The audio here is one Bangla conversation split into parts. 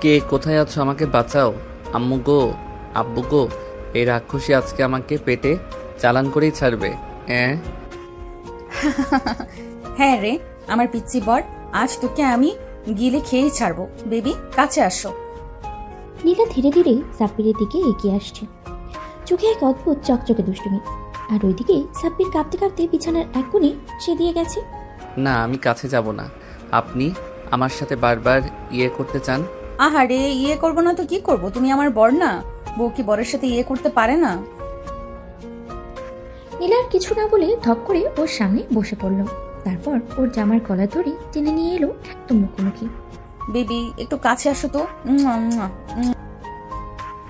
কে কোথায় আছো? আমাকে বাঁচাও। আম্মু গো, আব্বু গো, এই রাক্ষসী আজকে আমাকে পেটে চালান করেই ছাড়বে। হ্যাঁ হ্যাঁ রে আমার পিচ্চি বর, আজ তোকে আমি গিলে খেয়েই ছাড়বো। বেবি কাছে আসো। নীলা ধীরে ধীরে সাব্বিরের দিকে এগিয়ে আসছে, চোখে এক অদ্ভুত চকচকে দুষ্টুমি। আর ওইদিকে সাব্বির কাঁপতে কাঁপতে বিছানার এক কোণে সে দিয়ে গেছে। না, আমি কাছে যাব না। আপনি আমার সাথে বারবার করতে চান। আহারে ইয়ে করবো না তো কি করব? তুমি আমার বর না? বউ কি বরের সাথে ইয়ে করতে পারে না? নীলার কিছু না বলে ধপ করে ওর সামনে বসে পড়ল। তারপর ওর জামার গলা ধরে টেনে নিয়ে এলো একদম মুখোমুখি। বেবি একটু কাছে আসো তো।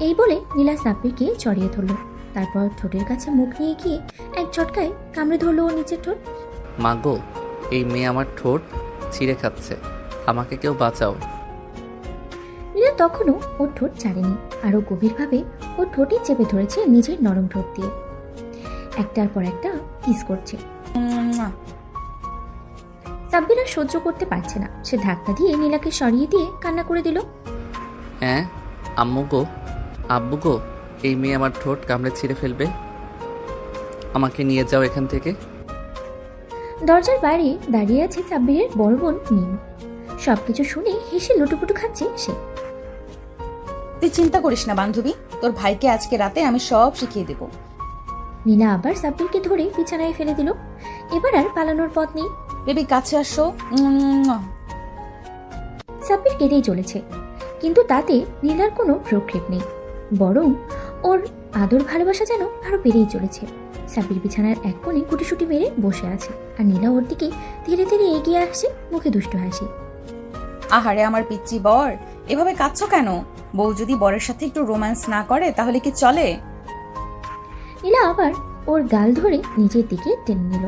এই বলে নীলা সাব্বিরকে জড়িয়ে ধরল। তারপর ঠোঁটের কাছে মুখ নিয়ে গিয়ে এক ঝটকায় কামড়ে ধরলো ওর নিচের ঠোঁট। মা গো, এই মেয়ে আমার ঠোঁট ছিঁড়ে খাচ্ছে, আমাকে কেউ বাঁচাও। নীলা তখনও ওর ঠোঁট ছাড়েনি, আরো গভীরভাবে ওর ঠোঁটে চেপে ধরেছে নিজের নরম ঠোঁট দিয়ে। একটার পর একটা কিস করছে। সাব্বির আর সহ্য করতে পারছে না, সে ধাক্কা দিয়ে নীলাকে সরিয়ে দিয়ে কান্না করে দিল। হ্যাঁ আম্মু গো, আব্বু গো, এই মেয়ে আমার ঠোঁট কামড়ে ছিঁড়ে ফেলবে, আমাকে নিয়ে যাও এখান থেকে। দরজার বাইরে দাঁড়িয়ে আছে সাব্বিরের বড় বোন মিম। সবকিছু শুনে হেসে লুটুপুটু খাচ্ছে সে। তুই চিন্তা করিস না বান্ধবী, তোর ভাইকে আজকে রাতে আমি সব শিখিয়ে দেব। নীলা আবার সাব্বিরকে ধরে বিছানায় ফেলে দিল। এবার আর পালানোর পথ নেই। বেবি কাছে আসো। সাব্বির কেঁদেই চলেছে, কিন্তু তাতে নীলার কোনো প্রক্ষেপ নেই, বরং ওর আদর ভালোবাসা যেন আরো বেড়েই চলেছে। সাব্বির বিছানার এক কোণে গুটিসুটি মেরে বসে আছে, আর নীলা ওর দিকে ধীরে ধীরে এগিয়ে আসছে, মুখে দুষ্ট হাসি। আহারে আমার পিচ্চি বর, এভাবে কাঁদছো কেন? বউ যদি বরের সাথে একটু রোম্যান্স না করে তাহলে কি চলে? নীলা আবার ওর গাল ধরে নিজের দিকে টেনে নিল।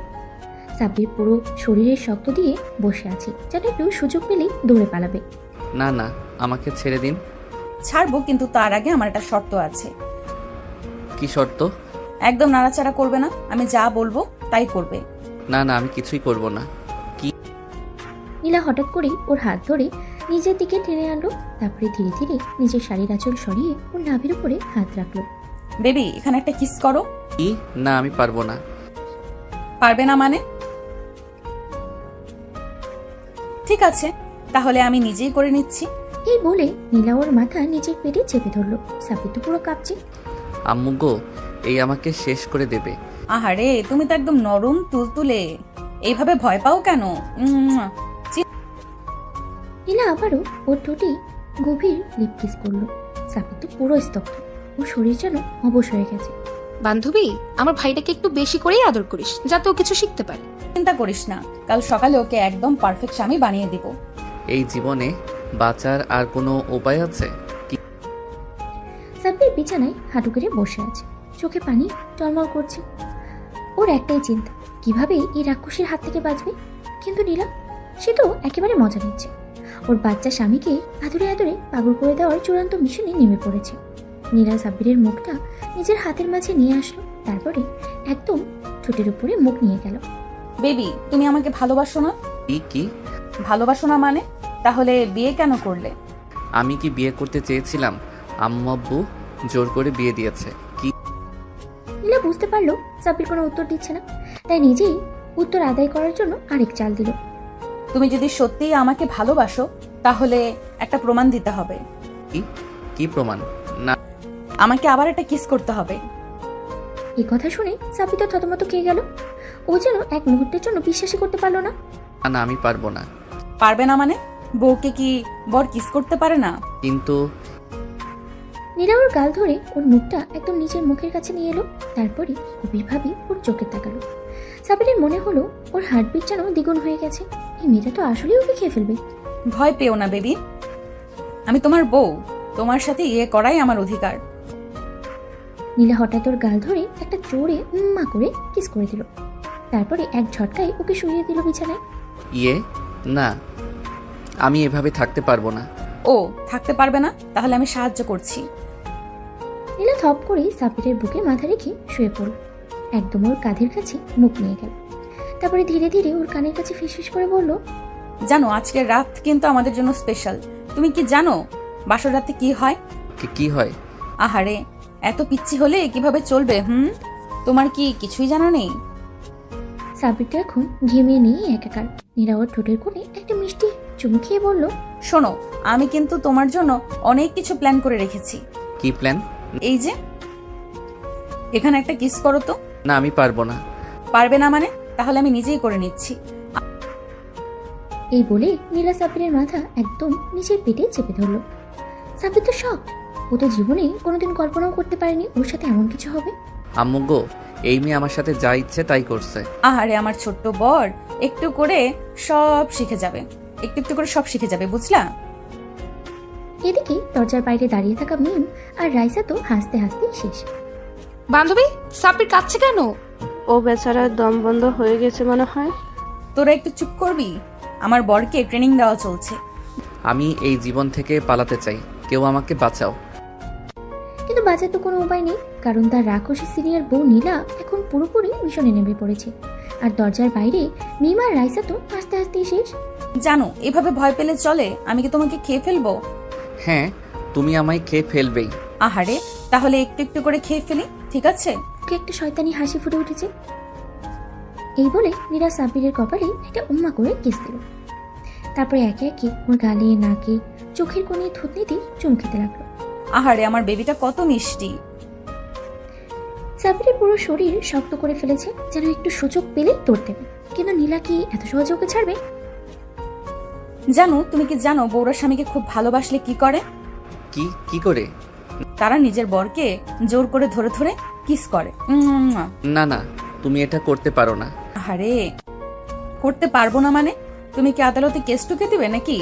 সাব্বির পুরো শরীরের শক্ত দিয়ে বসে আছে, যেন একটু সুযোগ পেলেই দৌড়ে পালাবে। না না, আমাকে ছেড়ে দিন। ছাড়বো, কিন্তু তার আগে আমার একটা শর্ত আছে। কি শর্ত? একদম নাড়াচাড়া করবে না, আমি যা বলবো তাই করবে। না না, আমি কিছুই করব না। নীলা হঠাৎ করেই ওর হাত ধরে নিজের দিকে টেনে আনলো। তারপরে ধীরে ধীরে নিজের শাড়ির আঁচল সরিয়ে ওর নাভির উপরে হাত রাখলো। বেবি এখানে একটা কিস করো। কি? না, আমি পারবো না। পারবে না মানে? ঠিক আছে, তাহলে আমি নিজেই করে নিচ্ছি। এই বলে নীলা ওর মাথা নিজের পেটে চেপে ধরলো। সাব্বির তো পুরো কাঁপছে। আম্মু গো, এই আমাকে শেষ করে দেবে। আহারে তুমি তো একদম নরম তুলতুলে, এইভাবে ভয় পাও কেন? নীলা আবারও ওর ঠোঁটে গভীর লিপ কিস করলো। সাব্বির তো পুরো স্তব্ধ, ওর শরীর যেন অবশ হয়ে গেছে। বান্ধবী, আমার ভাইটাকে একটু বেশি করেই আদর করিস, যাতে ও কিছু শিখতে পারে। চিন্তা করিস না, কাল সকালে ওকে একদম পারফেক্ট স্বামী বানিয়ে দিব। এই জীবনে বাঁচার আর কোনো উপায় আছে? সাব্বির বিছানায় হাঁটু করে বসে আছে, চোখে পানি টলমল করছে। ওর একটাই চিন্তা, কিভাবে এই রাক্ষসীর হাত থেকে বাঁচবে। কিন্তু নীলা, সে তো একেবারে মজা নিচ্ছে। ওর বাচ্চা স্বামীকে আদরে আদরে পাগল করে দেওয়ার চূড়ান্ত মিশনে নেমে পড়েছে। নীলা সাব্বিরের মুখটা নিজের হাতের মাঝে নিয়ে আসলো, তারপরে একদম ঠোঁটের উপরে মুখ নিয়ে গেল। বেবি তুমি আমাকে ভালোবাসো না? কি? ভালোবাসো না মানে? তাহলে বিয়ে কেন করলে? আমি কি বিয়ে করতে চেয়েছিলাম? আম্মু আব্বু জোর করে বিয়ে দিয়েছে। কি? নীলা বুঝতে পারলো সাব্বির কোনো উত্তর দিচ্ছে না, তাই নিজেই উত্তর আদায় করার জন্য আরেক চাল দিল। তুমি যদি সত্যিই আমাকে ভালোবাসো তাহলে একটা প্রমাণ দিতে হবে। কি প্রমাণ? না, আমাকে আবার একটা কিস করতে হবে। এই কথা শুনে সাব্বির তো থতমত খেয়ে গেল। ও যেন এক মুহূর্তের জন্য বিশ্বাসই করতে পারলো না। না আমি পারবো না। পারবে না মানে? বউকে কি বর কিস করতে পারে না? কিন্তু নীলা ওর গাল ধরে ওর মুখটা একদম নিজের মুখের কাছে নিয়ে এলো, তারপরে গভীরভাবে ওর চোখে তাকালো। সাব্বিরের মনে হলো ওর হার্টবিট যেন দ্বিগুণ হয়ে গেছে। এই মেয়েটা তো আসলেই ওকে খেয়ে ফেলবে। ভয় পেও না বেবি, আমি তোমার বউ, তোমার সাথে ইয়ে করাই আমার অধিকার। নীলা হঠাৎ ওর গাল ধরে একটা জোরে মা করে কিস করে দিল, তারপরে এক ঝটকায় ওকে শুইয়ে দিল বিছানায়। না, আমি এভাবে থাকতে পারবো না। ও থাকতে পারবে না? তাহলে আমি সাহায্য করছি। নীলা থপ করে সাব্বিরের বুকে মাথা রেখে শুয়ে পড়ল, একদম ওর কাঁধের কাছে মুখ নিয়ে গেল। তারপরে ধীরে ধীরে ওর কানের কাছে ফিসফিস করে বলল, জানো আজকের রাত কিন্তু আমাদের জন্য স্পেশাল। তুমি কি জানো বাসর রাতে কি হয়? কি হয়? আহারে, এত পিচ্ছি হলে কিভাবে চলবে? তোমার কি কিছুই জানা নেই? সাব্বিরটা এখন ঘেমিয়ে নিয়ে একাকার। নীলা ওর ঠোঁটের কোণে একটা মিষ্টি চুমু খেয়ে বলল, শোনো, আমি কিন্তু তোমার জন্য অনেক কিছু প্ল্যান করে রেখেছি। কি প্ল্যান? এই যে, এখানে একটা কিস করো তো। না, আমি পারবো না। পারবে না মানে? তাহলে আমি নিজেই করে নিচ্ছি। এই বলে নীলা সাব্বিরের মাথা একদম নিচের পেটে চেপে ধরল। সাব্বির তো শক। ও তো জীবনে কোনোদিন কল্পনাও করতে পারেনি ওর সাথে এমন কিছু হবে। আম্মু গো, এই মেয়ে আমার সাথে যা ইচ্ছে তাই করছে। আহারে আমার ছোট্ট বর, একটু করে সব শিখে যাবে, একটু একটু করে সব শিখে যাবে, বুঝলা? এদিকে দরজার বাইরে দাঁড়িয়ে থাকা মিম আর রাইসা তো হাসতে হাসতে শেষ। বান্ধবী, সাব্বির কাঁদছে কেন? ও বেচারার দম বন্ধ হয়ে গেছে মনে হয়। তোরা একটু চুপ করবি? আমার বরকে ট্রেনিং দেওয়া চলছে। আমি এই জীবন থেকে পালাতে চাই, কেউ আমাকে বাঁচাও। কিন্তু বাঁচার তো কোনো উপায় নেই, কারণ তার রাক্ষসী সিনিয়র বউ নীলা এখন পুরোপুরি মিশনে নেমে পড়েছে। আর দরজার বাইরে মিম আর রাইসা তো হাসতে হাসতেই শেষ। জানো, এভাবে ভয় পেলে চলে? আমি কি তোমাকে খেয়ে ফেলবো? হ্যাঁ, তুমি আমায় খেয়ে ফেলবেই। আহারে, তাহলে একটু একটু করে খেয়ে ফেলি, ঠিক আছে? ওকে একটা শয়তানি হাসি ফুটে উঠেছে। এই বলে নীলা সাব্বিরের কপালে একটা উম্মা করে কিস দিল। তারপরে একে একে ওর গালে, নাকে, চোখের কোণে থুতনিতে চুমু খেতে লাগলো। আহারে আমার বেবিটা কত মিষ্টি। সাব্বিরের পুরো শরীর শক্ত করে ফেলেছে, যেন একটু সুযোগ পেলেই দৌড় দেবে। কিন্তু নীলা কি এত সহজে ওকে ছাড়বে? জানো, তুমি কি জানো বউরা স্বামীকে খুব ভালোবাসলে কি করে? কি করে? তারা নিজের বরকে জোর করে ধরে ধরে কিস করে। না না, তুমি এটা করতে পারো না। আহারে, করতে পারবো না মানে? তুমি কি আদালতে কেস টুকে দিবে নাকি?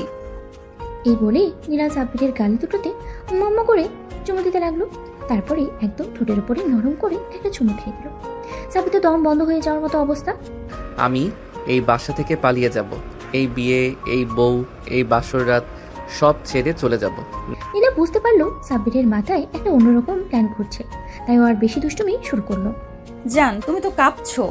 এই বলে নীলা সাব্বিরের গাল দুটোতে উম্মা করে চুমু দিতে লাগলো। তারপরে একদম ঠোঁটের উপরে নরম করে একটা চুমু খেয়ে দিল। সাব্বির তো দম বন্ধ হয়ে যাওয়ার মতো অবস্থা। আমি এই বাসা থেকে পালিয়ে যাব। এই বিয়ে, এই বউ, এই বাসর রাত সব ছেড়ে চলে যাব। নীলা বুঝতে পারলো সাব্বিরের মাথায় একটা অন্যরকম প্ল্যান ঘুরছে, তাই ও আর বেশি দুষ্টুমি শুরু করলো। জান, তুমি তো কাঁপছো।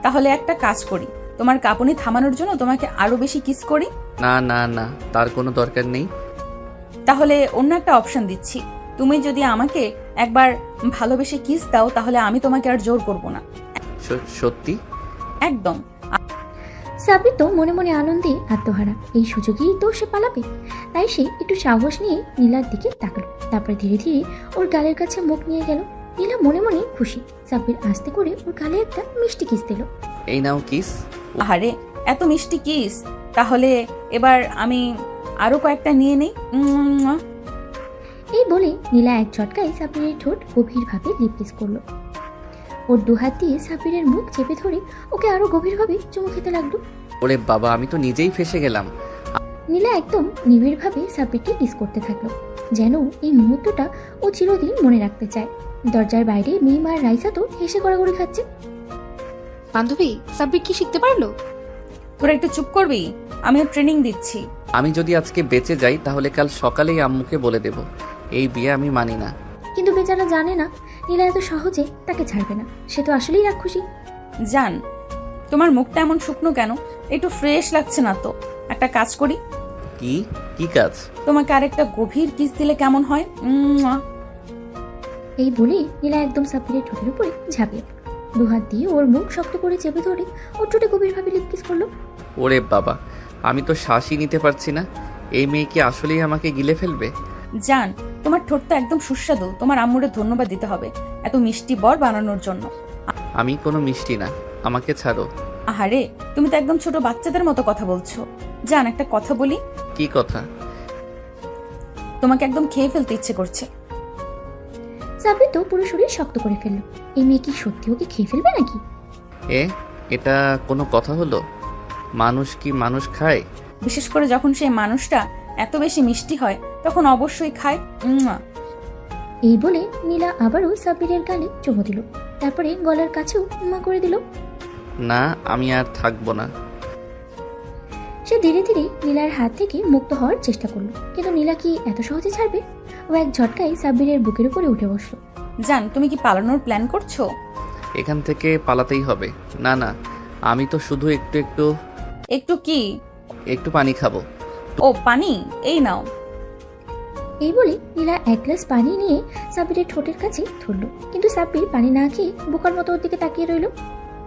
তাহলে একটা কাজ করি, তোমার কাঁপুনি থামানোর জন্য তোমাকে আরো বেশি কিস করি। না না না, তার কোনো দরকার নেই। তাহলে অন্য একটা অপশন দিচ্ছি, তুমি যদি আমাকে একবার ভালোবেসে কিস দাও তাহলে আমি তোমাকে আর জোর করব না। সত্যি? একদম। সাব্বির তো মনে মনে আনন্দে আত্মহারা। এই সুযোগেই তো সে পালাবে, তাই সে একটু সাহস নিয়ে নীলার দিকে তাকালো। তারপরে ধীরে ধীরে ওর গালের কাছে মুখ নিয়ে গেল। নীলা মনে মনে খুশি। সাব্বির আস্তে করে ওর গালে একটা মিষ্টি কিস দিল। এই নাও কিস। আহারে, এত মিষ্টি কিস। তাহলে এবার আমি আরো কয়েকটা নিয়ে নেই। এই বলে নীলা এক ঝটকায় সাব্বিরের ঠোঁট গভীরভাবে লিপ কিস করলো। ওর দুহাত দিয়ে সাব্বিরের মুখ চেপে ধরে ওকে আরো গভীরভাবে চুমু খেতে লাগলো। ওরে বাবা, আমি তো নিজেই ফেসে গেলাম। নীলা একদম নিবিড়ভাবে সাব্বিরকে কিস করতে থাকলো, যেন এই মুহূর্তটা ও চিরদিন মনে রাখতে চায়। দরজার বাইরে মিম আর রাইসা তো হেসে গড়াগড়ি খাচ্ছে। বান্ধবী, সাব্বির কি শিখতে পারলো? তোরা একটু চুপ করবি? আমিও ট্রেনিং দিচ্ছি। আমি যদি আজকে বেঁচে যাই তাহলে কাল সকালেই আম্মুকে বলে দেব এই বিয়ে আমি মানি না। কিন্তু বেচারা জানে না নীলা এত সহজে তাকে ছাড়বে না। সে তো আসলেই রাক্ষসী। জান, তোমার মুখটা এমন শুকনো কেন? একটু ফ্রেশ লাগছে না তো। একটা কাজ করি, কি কি কাজ? তোমাকে আরেকটা গভীর কিস দিলে কেমন হয়? এই বলে নীলা একদম সাব্বিরের ঠোঁটের উপরে ঝাঁপিয়ে পড়ল। দুহাত দিয়ে ওর মুখ শক্ত করে চেপে ধরে ওর ঠোঁটে গভীরভাবে লিপ কিস করলো। ওরে বাবা, আমি তো শ্বাসই নিতে পারছি না। এই মেয়ে কি আসলেই আমাকে গিলে ফেলবে? জান, তোমার ঠোঁটটা একদম সুস্বাদু। তোমার আম্মুরে ধন্যবাদ দিতে হবে এত মিষ্টি বর বানানোর জন্য। আমি কোনো মিষ্টি না, আমাকে ছাড়ো। আহারে, তুমি তো একদম ছোট বাচ্চাদের মতো কথা বলছো। জান, একটা কথা বলি? কি কথা? তোমাকে একদম খেয়ে ফেলতে ইচ্ছে করছে। সাব্বির তো পুরো শরীর শক্ত করে ফেললো। এই মেয়ে কি সত্যি ওকে খেয়ে ফেলবে নাকি? এটা কোনো কথা হলো? মানুষ কি মানুষ খায়? বিশেষ করে যখন সেই মানুষটা এত বেশি মিষ্টি হয় তখন অবশ্যই খায়। এই বলে নীলা আবারও সাব্বিরের গালে চুমু দিল। তারপরে গলার কাছেও উম্মা করে দিল। না, আমি আর থাকবো না। সে ধীরে ধীরে নীলার হাত থেকে মুক্ত হওয়ার চেষ্টা করলো, কিন্তু নীলা কি এত সহজে ছাড়বে? ও এক ঝটকায় সাব্বিরের বুকের উপরে উঠে বসলো। জান, তুমি কি পালানোর প্ল্যান করছো? এখান থেকে পালাতেই হবে। না না, আমি তো শুধু একটু একটু কি? একটু পানি খাবো। ও পানি, এই নাও। এই বলে নীলা এক গ্লাস পানি নিয়ে সাব্বিরের ঠোঁটের কাছে ধরল, কিন্তু সাব্বির পানি না খেয়ে বোকার মতো ওর দিকে তাকিয়ে রইল।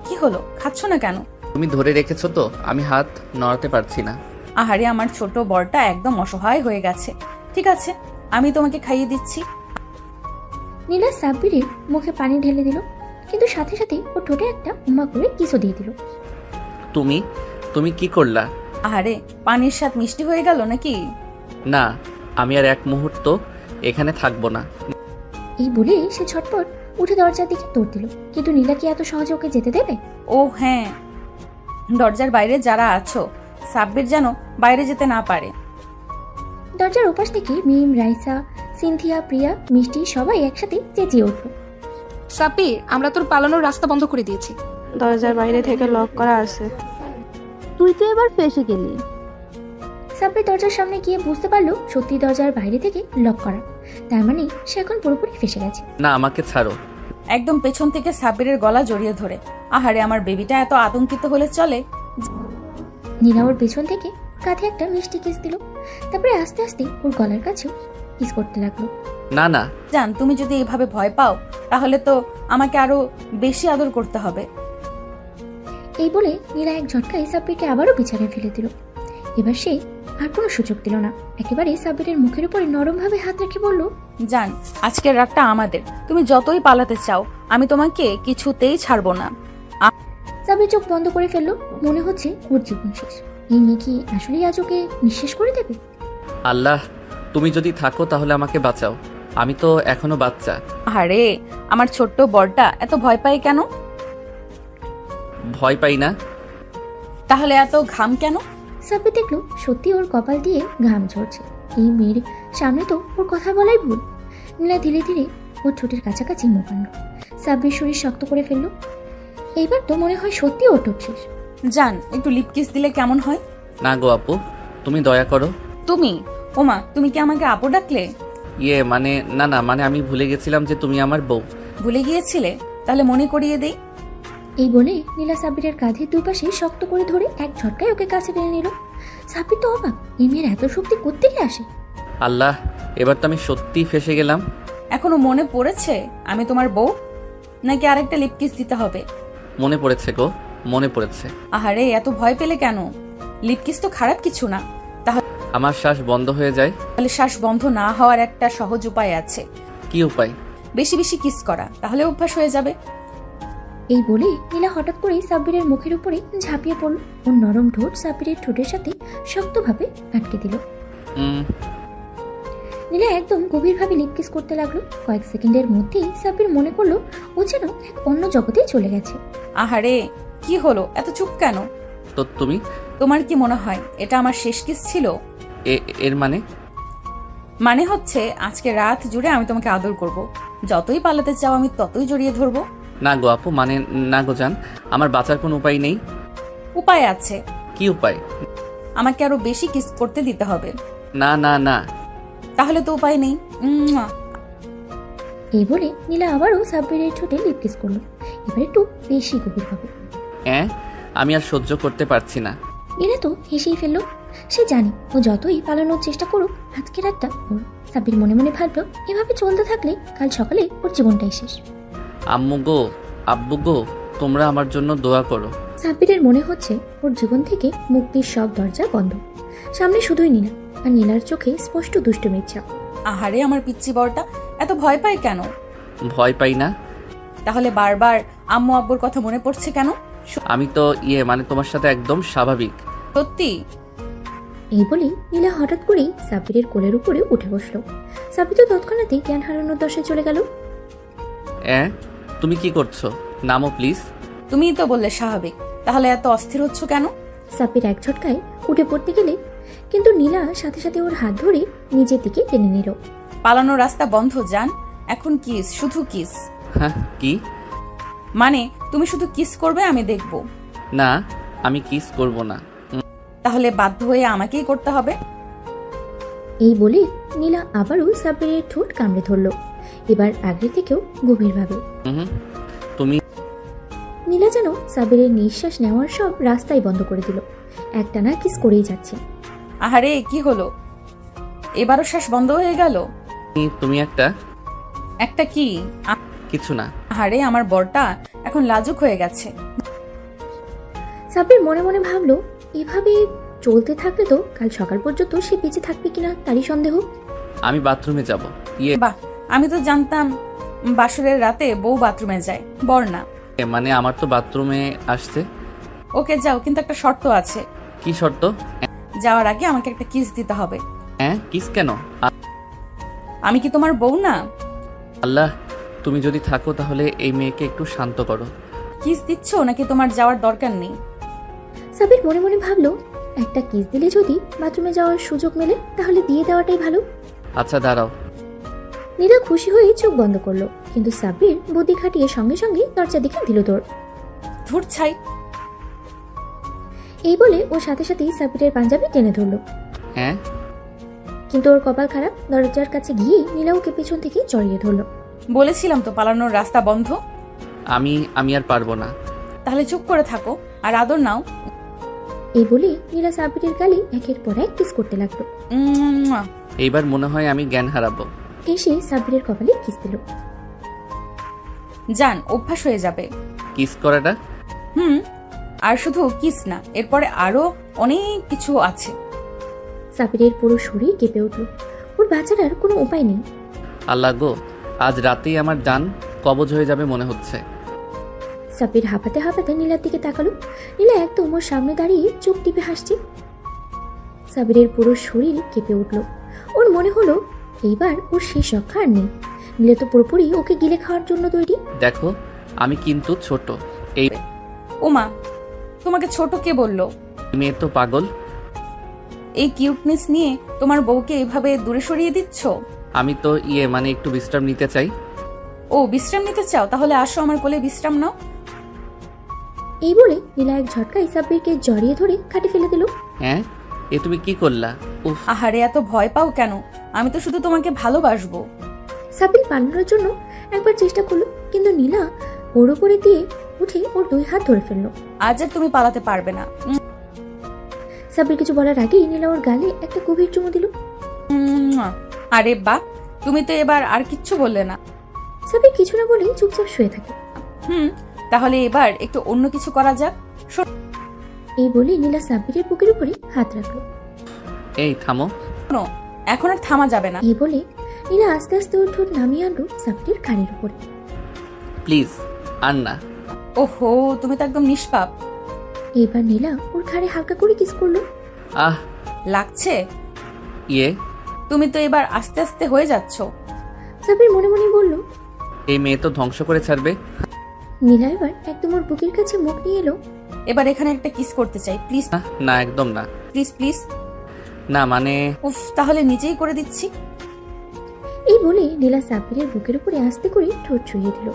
কি হলো, খাচ্ছ না কেন? তুমি ধরে রেখেছো তো, আমি হাত নড়াতে পারছি না। আহারে, আমার ছোট বরটা একদম অসহায় হয়ে গেছে। ঠিক আছে, আমি তোমাকে খাইয়ে দিচ্ছি। নীলা সাব্বিরের মুখে পানি ঢেলে দিল, কিন্তু সাথে সাথে ওর ঠোঁটে একটা উম্মা করে কিসও দিয়ে দিল। তুমি তুমি কি করলা? আহারে, পানির স্বাদ মিষ্টি হয়ে গেল নাকি? না, আমি আর এক মুহূর্ত এখানে থাকবো না। এই বলে সে ঝটপট উঠে দরজার দিকে দৌড় দিল, কিন্তু নীলা কি এত সহজে ওকে যেতে দেবে? ও হ্যাঁ, দরজার বাইরে যারা আছো, সাব্বির যেন বাইরে যেতে না পারে। দরজার ওপাশ থেকে মিম, রাইসা, সিনথিয়া, প্রিয়া, মিষ্টি সবাই একসাথে চেঁচিয়ে উঠল। সাব্বির, আমরা তোর পালানোর রাস্তা বন্ধ করে দিয়েছি। দরজার বাইরে থেকে লক করা আছে। তুই তো এবার ফেসে গেলি। সাব্বির দরজার সামনে গিয়ে বুঝতে পারলো সত্যি দরজার বাইরে থেকে লক করা, তার মানে সে এখন পুরোপুরি ফেসে গেছে। না, আমাকে ছাড়ো। একদম পেছন থেকে সাব্বিরের গলা জড়িয়ে ধরে। আহারে, আমার বেবিটা এত আতঙ্কিত হলে চলে? নীলা ওর পেছন থেকে কাঁধে একটা মিষ্টি কিস দিল, তারপরে আস্তে আস্তে ওর গলার কাছেও কিস করতে লাগলো। না না, জান, তুমি যদি এভাবে ভয় পাও তাহলে তো আমাকে আরো বেশি আদর করতে হবে। এই বলে নীলা এক ঝটকায় সাব্বিরকে আবারও বিছানায় ফেলে দিল। এবার সে আর কোনো সুযোগ দিল না, একেবারে সাব্বিরের মুখের উপরে নরমভাবে হাত রেখে বলল, জান, আজকের রাতটা আমাদের। তুমি যতই পালাতে চাও, আমি তোমাকে কিছুতেই ছাড়বো না। সাব্বির চোখ বন্ধ করে ফেললো, মনে হচ্ছে ওর জীবন শেষ। এই মেয়ে কি আসলেই আজ ওকে নিঃশেষ করে দেবে? আল্লাহ, তুমি যদি থাকো তাহলে আমাকে বাঁচাও, আমি তো এখনো বাচ্চা। আরে, আমার ছোট্ট বরটা এত ভয় পায় কেন? ভয় পাই না। তাহলে এত ঘাম কেন? সাব্বির দেখলো সত্যি ওর কপাল দিয়ে ঘাম ঝরছে। এই মেয়ের সামনে তো ওর কথা বলাই ভুল। নীলা ধীরে ধীরে ওর ঠোঁটের কাছাকাছি মুখ আনলো। সাব্বির শরীর শক্ত করে ফেললো। এইবার তো মনে হয় সত্যি ওর ঠোঁট শেষ। জান, একটু লিপ কিস দিলে কেমন হয়? না গো আপু, তুমি দয়া করো। তুমি? ওমা, তুমি কি আমাকে আপু ডাকলে? মানে না না, মানে আমি ভুলে গেছিলাম যে তুমি আমার বউ। ভুলে গিয়েছিলে? তাহলে মনে করিয়ে দেই। এই বলে নীলা সাব্বিরের কাঁধের দুপাশে শক্ত করে ধরে এক ঝটকায় ওকে কাছে টেনে নিল। সাব্বির তো অবাক, এই মেয়ের এত শক্তি কোত্থেকে আসে। আল্লাহ, এবার তো আমি সত্যিই ফেসে গেলাম। এখনো মনে পড়েছে আমি তোমার বউ? নাকি আরেকটা লিপ কিস দিতে হবে? মনে পড়েছে গো, মনে পড়েছে। আহারে, এত ভয় পেলে কেন? লিপ কিস তো খারাপ কিছু না। আমার শ্বাস বন্ধ হয়ে যায়। তাহলে শ্বাস বন্ধ না হওয়ার একটা সহজ উপায় আছে। কি উপায়? বেশি বেশি কিস করা, তাহলে অভ্যাস হয়ে যাবে। এই বলে নীলা হঠাৎ করেই সাব্বিরের মুখের উপরে ঝাঁপিয়ে পড়ল। ওর নরম ঠোঁট সাব্বিরের ঠোঁটের সাথে শক্তভাবে আটকে দিল। নীলা একদম গভীরভাবে লিপ কিস করতে লাগলো। কয়েক সেকেন্ডের মধ্যেই সাব্বির মনে করলো ও যেন এক অন্য জগতে চলে গেছে। আহারে, কি হলো, এত চুপ কেন? তো তুমি? তোমার কি মনে হয় এটা আমার শেষ কিস ছিল? এর মানে হচ্ছে আজকে রাত জুড়ে আমি তোমাকে আদর করব। যতই পালাতে চাও আমি ততই জড়িয়ে ধরবো। না গো আপু, মানে না গো জান, আমার বাঁচার কোনো উপায় নেই। উপায় আছে। কি উপায়? আমাকে আরো বেশি কিস করতে দিতে হবে। না না না। তাহলে তো উপায় নেই। এই বলে নীলা আবারও সাব্বিরের ঠোঁটে লিপ কিস করলো, এবার একটু বেশি গভীরভাবে। আমি আর সহ্য করতে পারছি না। নীলা তো হেসেই ফেললো। সে জানে ও যতই পালানোর চেষ্টা করুক, আজকে রাতটা ওর। সাব্বির মনে মনে ভাবলো এভাবে চলতে থাকলে কাল সকালে ওর জীবনটাই শেষ। আম্মু গো, আব্বু গো, তোমরা আমার জন্য দোয়া করো। সাব্বিরের মনে হচ্ছে ওর জীবন থেকে মুক্তির সব দরজা বন্ধ। সামনে শুধুই নীলা, আর নীলার চোখে স্পষ্ট দুষ্টুমির ছাপ। আহারে, আমার পিচ্চি বরটা এত ভয় পায় কেন? ভয় পাই না। তাহলে বারবার আম্মু আব্বুর কথা মনে পড়ছে কেন? আমি তো মানে তোমার সাথে একদম স্বাভাবিক। সত্যি? এই বলেই নীলা হঠাৎ করেই সাব্বিরের কোলের উপরে উঠে বসলো। সাব্বির তো তৎক্ষণাতেই জ্ঞান হারানোর দশায় চলে গেল। তুমি কি করছো? নামো প্লিজ। তুমিই তো বললে স্বাভাবিক, তাহলে এত অস্থির হচ্ছ কেন? সাব্বির এক ঝটকায় উঠে পড়তে গেলে কিন্তু নীলা সাথে সাথে ওর হাত ধরে নিজের দিকে টেনে নিল। পালানোর রাস্তা বন্ধ জান, এখন কিস, শুধু কিস। হ্যাঁ, কি মানে? তুমি শুধু কিস করবে, আমি দেখব? না, আমি কিস করব না। তাহলে বাধ্য হয়ে আমাকেই করতে হবে। এই বলে নীলা আবারও সাব্বিরের ঠোঁট কামড়ে ধরল, এবার আগে থেকেও গভীরভাবে। তুমি? নীলা যেন সাব্বিরের নিঃশ্বাস নেওয়ার সব রাস্তাই বন্ধ করে দিল। একটানা কিস করেই যাচ্ছে। আহারে, কি হলো? এবারও শ্বাস বন্ধ হয়ে গেল। তুমি একটা একটা কি? কিছু না। আরে আমার বরটা এখন লাজুক হয়ে গেছে। সাব্বির মনে মনে ভাবলো, এভাবে চলতে থাকলে তো কাল সকাল পর্যন্ত সে বেঁচে থাকবে কিনা তারই সন্দেহ। আমি বাথরুমে যাব। বাহ, আমি তো জানতাম বাসরের রাতে বউ বাথরুমে যায়, বর না। মানে আমার তো বাথরুমে আসছে। ওকে যাও, কিন্তু একটা শর্ত আছে। কি শর্ত? যাওয়ার আগে আমাকে একটা কিস দিতে হবে। হ্যাঁ, কিস কেন? আমি কি তোমার বউ না? আল্লাহ, তুমি যদি থাকো তাহলে এই মেয়েকে একটু শান্ত করো। কিস দিচ্ছ নাকি তোমার যাওয়ার দরকার নেই? সাব্বির মনে মনে ভাবলো, একটা কিস দিলে যদি বাথরুমে যাওয়ার সুযোগ মেলে তাহলে দিয়ে দেওয়াটাই ভালো। আচ্ছা দাঁড়াও। নীলা খুশি হয়ে চোখ বন্ধ করলো, কিন্তু সাব্বির বুদ্ধি খাটিয়ে সঙ্গে সঙ্গে দরজার দিকে দিল দৌড়। ধুর ছাই। এই বলে ও সাথে সাথেই সাব্বিরের পাঞ্জাবি টেনে ধরলো। হ্যাঁ, কিন্তু ওর কপাল খারাপ, দরজার কাছে গিয়ে নীলা ওকে পেছন থেকে জড়িয়ে ধরলো। বলেছিলাম তো পালানোর রাস্তা বন্ধ। আমি আর পারবো না। তাহলে চুপ করে থাকো আর আদর নাও। এই বলে নীলা সাব্বিরের গালে একের পর এক কিস করতে লাগলো। এইবার মনে হয় আমি জ্ঞান হারাবো। এসে সাব্বিরের কপালে কিস দিল। জান, অভ্যাস হয়ে যাবে। কিস করাটা? আর শুধু কিস না, এরপরে আরো অনেক কিছু আছে। সাব্বিরের পুরো শরীর কেঁপে উঠল। ওর বাঁচার কোনো উপায় নেই। আল্লাহ গো, আজ রাতেই আমার জান কবজ হয়ে যাবে মনে হচ্ছে। সাব্বির হাঁপাতে হাঁপাতে নীলার দিকে তাকালো। নীলা একদম ওর সামনে দাঁড়িয়ে চোখ টিপে হাসছে। সাব্বিরের পুরো শরীর কেঁপে উঠল। ওর মনে হলো এইবার ওর শেষ রক্ষা আর নেই। নীলা তো পুরোপুরি ওকে গিলে খাওয়ার জন্য তৈরি। দেখো, আমি কিন্তু ছোট। এই ওমা, তোমাকে ছোট কে বললো? মেয়ে তো পাগল। এই কিউটনেস নিয়ে তোমার বউকে এভাবে দূরে সরিয়ে দিচ্ছ? আমি তো মানে একটু বিশ্রাম নিতে চাই। ও, বিশ্রাম নিতে চাও? তাহলে আসো আমার কোলে বিশ্রাম নাও। এই বলে নীলা এক ঝটকায় সাব্বিরকে জড়িয়ে ধরে খাটে ফেলে দিল। হ্যাঁ, এ তুমি কি করলা? উফ, আহারে, এত ভয় পাও কেন? আমি তো শুধু তোমাকে ভালোবাসবো। সাব্বির পালানোর জন্য একবার চেষ্টা করলো, কিন্তু নীলা ওর উপরে দিয়ে উঠে ওর দুই হাত ধরে ফেললো। আজ আর তুমি পালাতে পারবে না। সাব্বির কিছু বলার আগেই নীলা ওর গালে একটা গভীর চুমু দিল। আরে বাহ, তুমি তো এবার আর কিচ্ছু বললে না। সাব্বির কিছু না বলেই চুপচাপ শুয়ে থাকে। তাহলে এবার একটু অন্য কিছু করা যাক। এই বলে নীলা সাব্বিরের বুকের উপরে হাত রাখলো। এই থামো। শোনো, এখন আর থামা যাবে না। এই বলে নীলা আস্তে আস্তে ওর ঠোঁট নামিয়ে আনলো সাব্বিরের ঘাড়ের উপরে। প্লিজ, আর না। ওহো, তুমি তো একদম নিষ্পাপ। এবার নীলা ওর ঘাড়ে হালকা করে কিস করলো। আহ, লাগছে? ইয়ে তুমি তো এবার আস্তে আস্তে হয়ে যাচ্ছ। সাব্বির মনে মনে বলল, এই মেয়ে তো ধ্বংস করে ছাড়বে। নীলা এবার একদম ওর বুকের কাছে মুখ নিয়ে এলো। এবার এখানে একটা কিস করতে চাই, প্লিজ। না, একদম না। Please please. না মানে উফ, তাহলে নিজেই করে দিচ্ছি। এই বলে নীলা সাব্বিরের বুকের উপরে আস্তে করে ঠোঁট ছুঁয়ে দিল।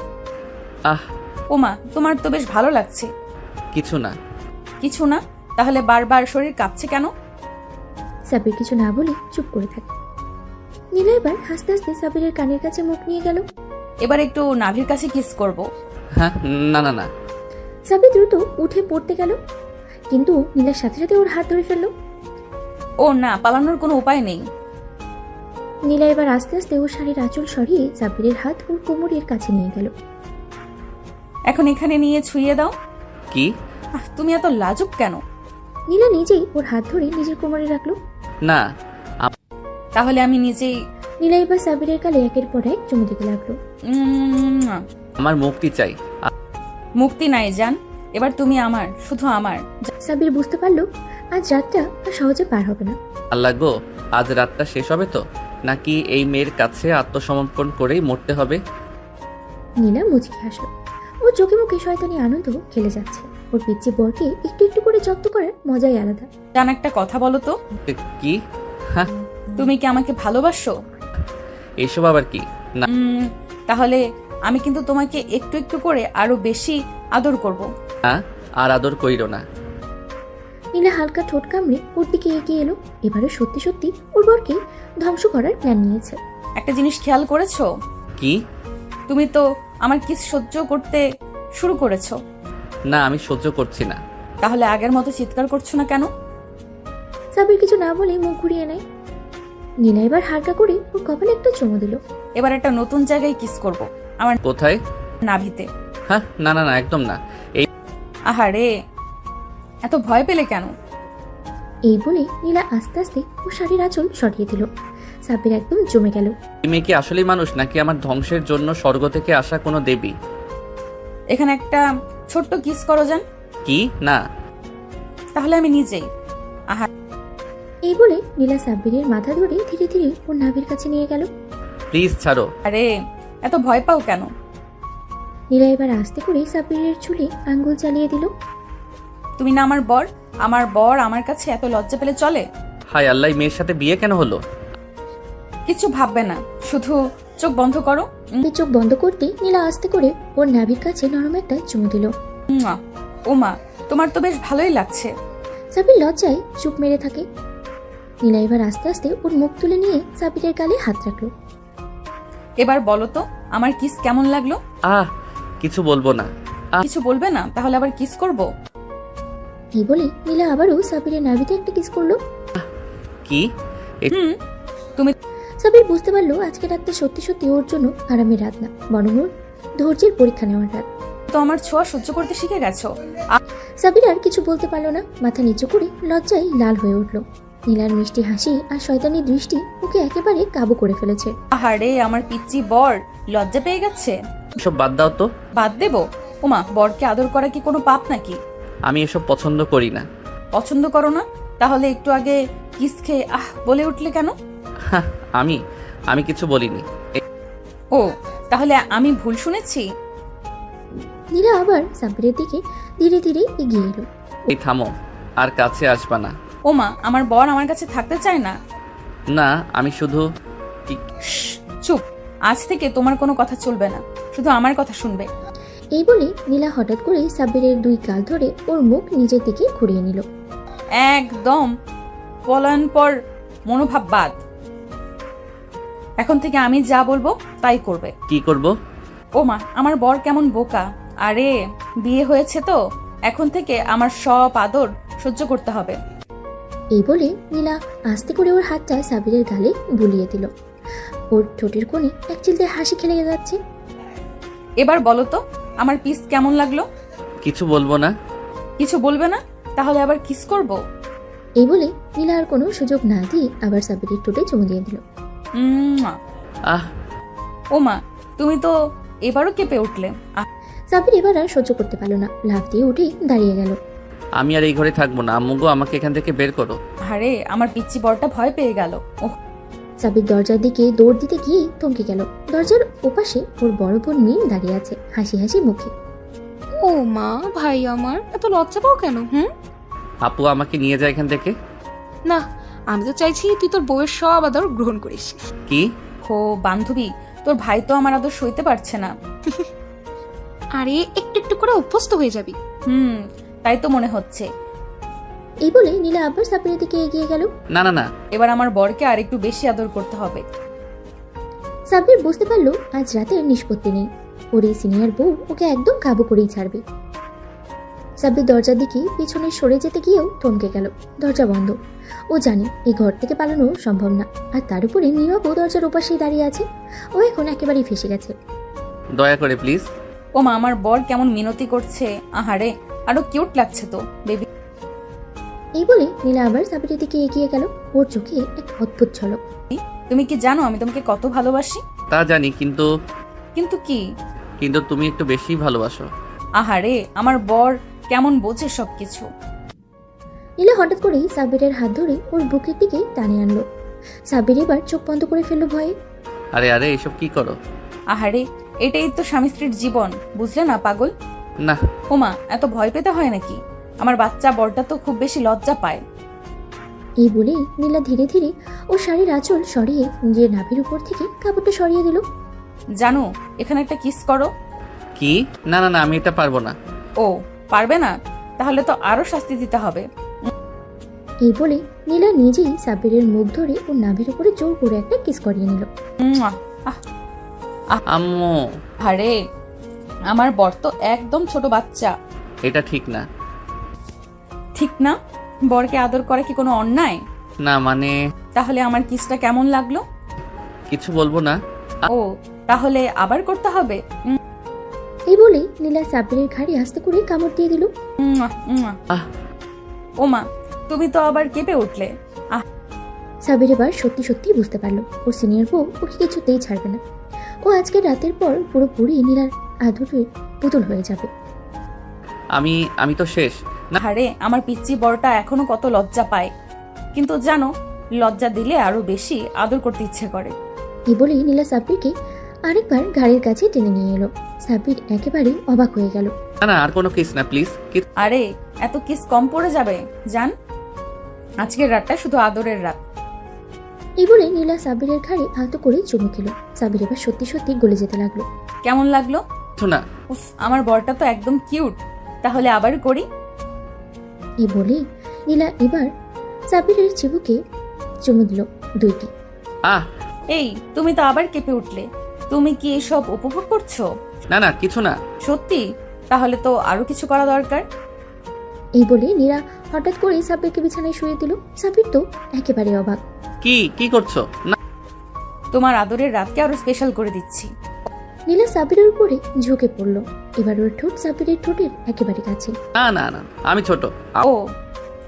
আহ, ওমা, তোমার তো বেশ ভালো লাগছে। কিছু না। কিছু না? তাহলে বারবার শরীর কাঁপছে কেন? সাব্বির কিছু না বলে চুপ করে থাকে। নীলা এবার হাসতে হাসতে সাব্বিরের কানের কাছে মুখ নিয়ে গেল। এবার একটু নাভির কাছে কিস করব। হ্যাঁ, না না না। সাব্বির দ্রুত উঠে পড়তে গেল, কিন্তু নীলার সাথে সাথে ওর হাত ধরে ফেললো। ও না, পালানোর কোনো উপায় নেই। নীলা এবার আস্তে আস্তে ওর শাড়ির আঁচল সরিয়ে সাব্বিরের হাত ওর কোমরের কাছে নিয়ে গেল। এখন এখানে নিয়ে ছুঁয়ে দাও। কি? তুমি এত লাজুক কেন? নীলা নিজেই ওর হাত ধরে নিজের কোমরে রাখলো। না। তাহলে আমি নিজেই। নীলা এবার সাব্বিরের গালে একের পর এক চুমু দিতে লাগলো। আমার মুক্তি চাই। মুক্তি নাই জান, এবার তুমি আমার, শুধু আমার। সাব্বির বুঝতে পারলো আজ রাতটা আর সহজে পার হবে না। আল্লাহ গো, আজ রাতটা শেষ হবে তো, নাকি এই মেয়ের কাছে আত্মসমর্পণ করেই মরতে হবে? নীলা মুচকি হাসলো। ওর চোখে মুখে শয়তানি আনন্দ খেলে যাচ্ছে। ওর পিচ্চি বরকে একটু একটু করে যত্ন করার মজাই আলাদা। জান, একটা কথা বলো তো। কি? হ্যাঁ, তুমি কি আমাকে ভালোবাসো? এসব আবার কি? না। তাহলে আমি কিন্তু তোমাকে একটু একটু করে আরো বেশি আদর করব। হ্যাঁ, আর আদর কইরো না। নীলা হালকা ঠোঁট কামড়ে ওর দিকে এগিয়ে এলো। এবারে সত্যি সত্যি ওর বরকে ধ্বংস করার প্ল্যান নিয়েছে। একটা জিনিস খেয়াল করেছো? কি? তুমি তো আমার কিস সহ্য করতে শুরু করেছো। না, আমি সহ্য করছি না। তাহলে আগের মতো চিৎকার করছো না কেন? সাব্বির কিছু না বলে মুখ ঘুরিয়ে নেয়। নীলা এবার হালকা করে ওর কপালে একটা চুমু দিল। এবার একটা নতুন জায়গায় কিস করব, আমার কোথায়? নাভিতে। হ্যাঁ, না না না, একদম না। এই আহারে, এত ভয় পেলে কেন? এই বলে নীলা আস্তে আস্তে ওর শাড়ির আঁচল সরিয়ে দিল। সাব্বির একদম জমে গেল। মেয়ে কি আসলেই মানুষ নাকি আমার ধ্বংসের জন্য স্বর্গ থেকে আসা কোনো দেবী? এখানে একটা ছোট্ট কিস করো যান। কি না? তাহলে আমি নিজেই। এই বলে নীলা সাব্বিরের মাথা ধরে ধীরে ধীরে ওর নাভির কাছে নিয়ে গেল। প্লিজ ছাড়ো। আরে, এত ভয় পাও কেন? নীলা এবার আস্তে করে সাব্বিরের চুলে আঙ্গুল চালিয়ে দিল। তুমি না আমার বর, আমার বর আমার কাছে এত লজ্জা পেলে চলে? হায় আল্লাহ, এই মেয়ের সাথে বিয়ে কেন হলো? কিছু ভাববে না, শুধু চোখ বন্ধ করো। এই চোখ বন্ধ করতে নীলা আস্তে করে ওর নাভির কাছে নরম একটা চুমু দিল। ওমা, তোমার তো বেশ ভালোই লাগছে। সাব্বির লজ্জায় চুপ মেরে থাকে। নীলা এবার আস্তে আস্তে ওর মুখ তুলে নিয়ে সাব্বিরের গালে হাত রাখলো। এবার বলো তো আমার কিস কেমন লাগলো? কিছু বলবো না। কিছু বলবে না? তাহলে আবার কিস করব। এই বলে নীলা আবারও সাব্বিরের নাভিতে একটা কিস করলো। কি? তুমি সাব্বির বুঝতে পারলো আজকে রাতটা সত্যি সত্যি ওর জন্য আরামের রাত না, বরং ওর ধৈর্যের পরীক্ষা নেওয়ার রাত। তো আমার ছোঁয়া সহ্য করতে শিখে গেছো। সাব্বির আর কিছু বলতে পারলো না, মাথা নিচু করে লজ্জায় লাল হয়ে উঠল। নীলার মিষ্টি হাসি আর শয়তানি দৃষ্টি ওকে একেবারে কাবু করে ফেলেছে। আহারে, আমার পিচ্চি বর লজ্জা পেয়ে গেছে। এসব বাদ দাও তো। বাদ দেবো? ওমা, বরকে আদর করা কি কোনো পাপ নাকি? আমি এসব পছন্দ করি না। পছন্দ করো না? তাহলে একটু আগে কিস খেয়ে বলে উঠলে কেন? আমি কিছু বলিনি। ও, তাহলে আমি ভুল শুনেছি। নীলা আবার সাব্বিরের দিকে ধীরে ধীরে এগিয়ে এলো। এই থামো, আর কাছে আসবা না। ওমা, আমার বর আমার কাছে থাকতে চায় না। না, আমি শুধু চুপ, আজ থেকে তোমার কোনো কথা চলবে না, শুধু আমার কথা শুনবে। এই বলে নীলা হঠাৎ করে সাব্বিরের দুই গাল ধরে ওর মুখ নিজের দিকে ঘুরিয়ে নিল। একদম পলায়ন পর মনোভাব বাদ। এখন থেকে আমি যা বলবো তাই করবে। কি করব? ওমা, আমার বর কেমন বোকা। আরে, বিয়ে হয়েছে তো, এখন থেকে আমার সব আদর সহ্য করতে হবে। এই বলে নীলা আস্তে করে ওর হাতটা সাব্বিরের গালে বুলিয়ে দিল। ওর ঠোঁটের কোণে এক চিলতে হাসি খেলে যাচ্ছে। এবার বলো তো আমার পিস কেমন লাগলো? কিছু বলবো না। কিছু বলবে না? তাহলে আবার কিস করব। এই বলে নীলা আর কোনো সুযোগ না দিয়ে আবার সাব্বিরের ঠোঁটে চুমু দিয়ে দিল। ওমা, তুমি তো এবারও কেঁপে উঠলে। সাব্বির এবার আর সহ্য করতে পারলো না, লাফ দিয়ে উঠে দাঁড়িয়ে গেল। আমি আর এই ঘরে থাকবো না। আম্মু গো, আমাকে এখান থেকে বের করো। আরে, আমার পিচ্চি বরটা ভয় পেয়ে গেল। ওহ, সাব্বির দরজার দিকে দৌড় দিতে গিয়ে থমকে গেল। দরজার ওপাশে ওর বড় বোন মিম দাঁড়িয়ে আছে হাসি হাসি মুখে। ও মা, ভাই আমার এত লজ্জা পাও কেন? আপু, আমাকে নিয়ে যায় এখান থেকে। না, আমি তো চাইছি তুই তোর বউয়ের সব আদর গ্রহণ করিস। কি? ও বান্ধবী, তোর ভাই তো আমার আদর সইতে পারছে না। আরে, একটু একটু করে অভ্যস্ত হয়ে যাবি। তাই তো মনে হচ্ছে। এই বলে নীলা আবার সাব্বিরের দিকে এগিয়ে গেল। না না না, এবার আমার বরকে আর একটু বেশি আদর করতে হবে। সাব্বির বুঝতে পারলো আজ রাতে নিষ্পত্তি নেই, ওর এই সিনিয়র বউ ওকে একদম কাবু করেই ছাড়বে। সাব্বির দরজার দিকে পিছনে সরে যেতে গিয়েও থমকে গেল। দরজা বন্ধ। ও জানে এই ঘর থেকে পালানো সম্ভব না, আর তার উপরে মিমাবু দরজার ওপাশেই দাঁড়িয়ে আছে। ও এখন একেবারেই ফেসে গেছে। দয়া করে প্লিজ। ওমা, আমার বর কেমন মিনতি করছে। আহারে, আরো কিউট লাগছে তো বেবি। এই বলে নীলা আবার সাব্বিরের দিকে এগিয়ে গেল। ওর চোখে এক অদ্ভুত ঝলক। তুমি কি জানো আমি তোমাকে কত ভালোবাসি? তা জানি, কিন্তু কিন্তু কি? কিন্তু তুমি একটু বেশি ভালোবাসো। আহারে, আমার বর কেমন বোঝে সবকিছু। নীলা হঠাৎ করেই সাব্বিরের হাত ধরে ওর বুকের দিকে টানে আনলো। সাব্বির এবার চোখ বন্ধ করে ফেললো ভয়ে। আরে আরে, এসব কি করো? আহারে, এটাই তো স্বামী স্ত্রীর জীবন, বুঝলে না পাগল? না। ওমা, এত ভয় পেতে হয় নাকি? আমার বাচ্চা বরটা তো খুব বেশি লজ্জা পায়। এই বলে নীলা ধীরে ধীরে ওর শাড়ির আঁচল সরিয়ে নিজের নাভির উপর থেকে কাপড়টা সরিয়ে দিল। জানো, এখানে একটা কিস করো। কি? না না না, আমি এটা পারবো না। ও, পারবে না? তাহলে তো আরো শাস্তি দিতে হবে। এই বলে নীলা নিজেই সাব্বিরের মুখ ধরে ওর নাভির উপরে জোর করে একটা কিস করিয়ে নিল। আম্মু। আরে, আমার বর তো একদম ছোট বাচ্চা। এটা ঠিক না। ঠিক না? বরকে আদর করা কি কোনো অন্যায়? না মানে তাহলে আমার কিসটা কেমন লাগলো? কিছু বলবো না। ও, তাহলে আবার করতে হবে? এই বলেই নীলা সাব্বিরের ঘাড়ে আস্তে করে কামড় দিয়ে দিল। উম্মুয়া, উম্মুয়া। আহ ওমা, তুমি তো আবার কেঁপে উঠলে। সাব্বির এবার সত্যি সত্যি বুঝতে পারলো ওর সিনিয়র বউ ওকে কিছুতেই ছাড়বে না। ও আজকে রাতের পর পুরোপুরি নীলার আদরের পুতুল হয়ে যাবে। আমি তো শেষ না। আরে, আমার পিচ্চি বড়টা এখনো কত লজ্জা পায়, কিন্তু জানো, লজ্জা দিলে আরো বেশি আদর করতে ইচ্ছে করে। এই বলেই নীলা সাব্বিরকে আরেকবার গাড়ির কাছে টেনে নিয়ে এলো। সাব্বির একেবারেই অবাক হয়ে গেল। না আর কোনো কিস না প্লিজ। আরে, এত কিস কম পড়ে যাবে? জান, আজকের রাতটা শুধু আদরের রাত। এই বলে নীলা সাব্বিরের ঘাড়ে আলতো করে চুমু খেলো। সাব্বির এবার সত্যি সত্যি গলে যেতে লাগলো। কেমন লাগলো? কিছু না। উফ, আমার বরটা তো একদম কিউট। তাহলে আবার করি? এই বলেই নীলা এবার সাব্বিরের চিবুকে চুমু দিল দুইটি। আহ এই, তুমি তো আবার কেঁপে উঠলে। তুমি কি এসব উপভোগ করছো? না কিছু না। সত্যি? তাহলে তো আরো কিছু করা দরকার। এই বলে নীলা হঠাৎ করে সাব্বিরকে বিছানায় শুয়ে দিল। সাব্বির তো একেবারে অবাক। কি করছো? না তোমার আদরের রাতকে আরো স্পেশাল করে দিচ্ছি। নীলা সাব্বিরের উপরে ঝুঁকে পড়ল। এবার ওর ঠোঁট সাব্বিরের ঠোঁটের একেবারে কাছে। না আমি ছোট। ও,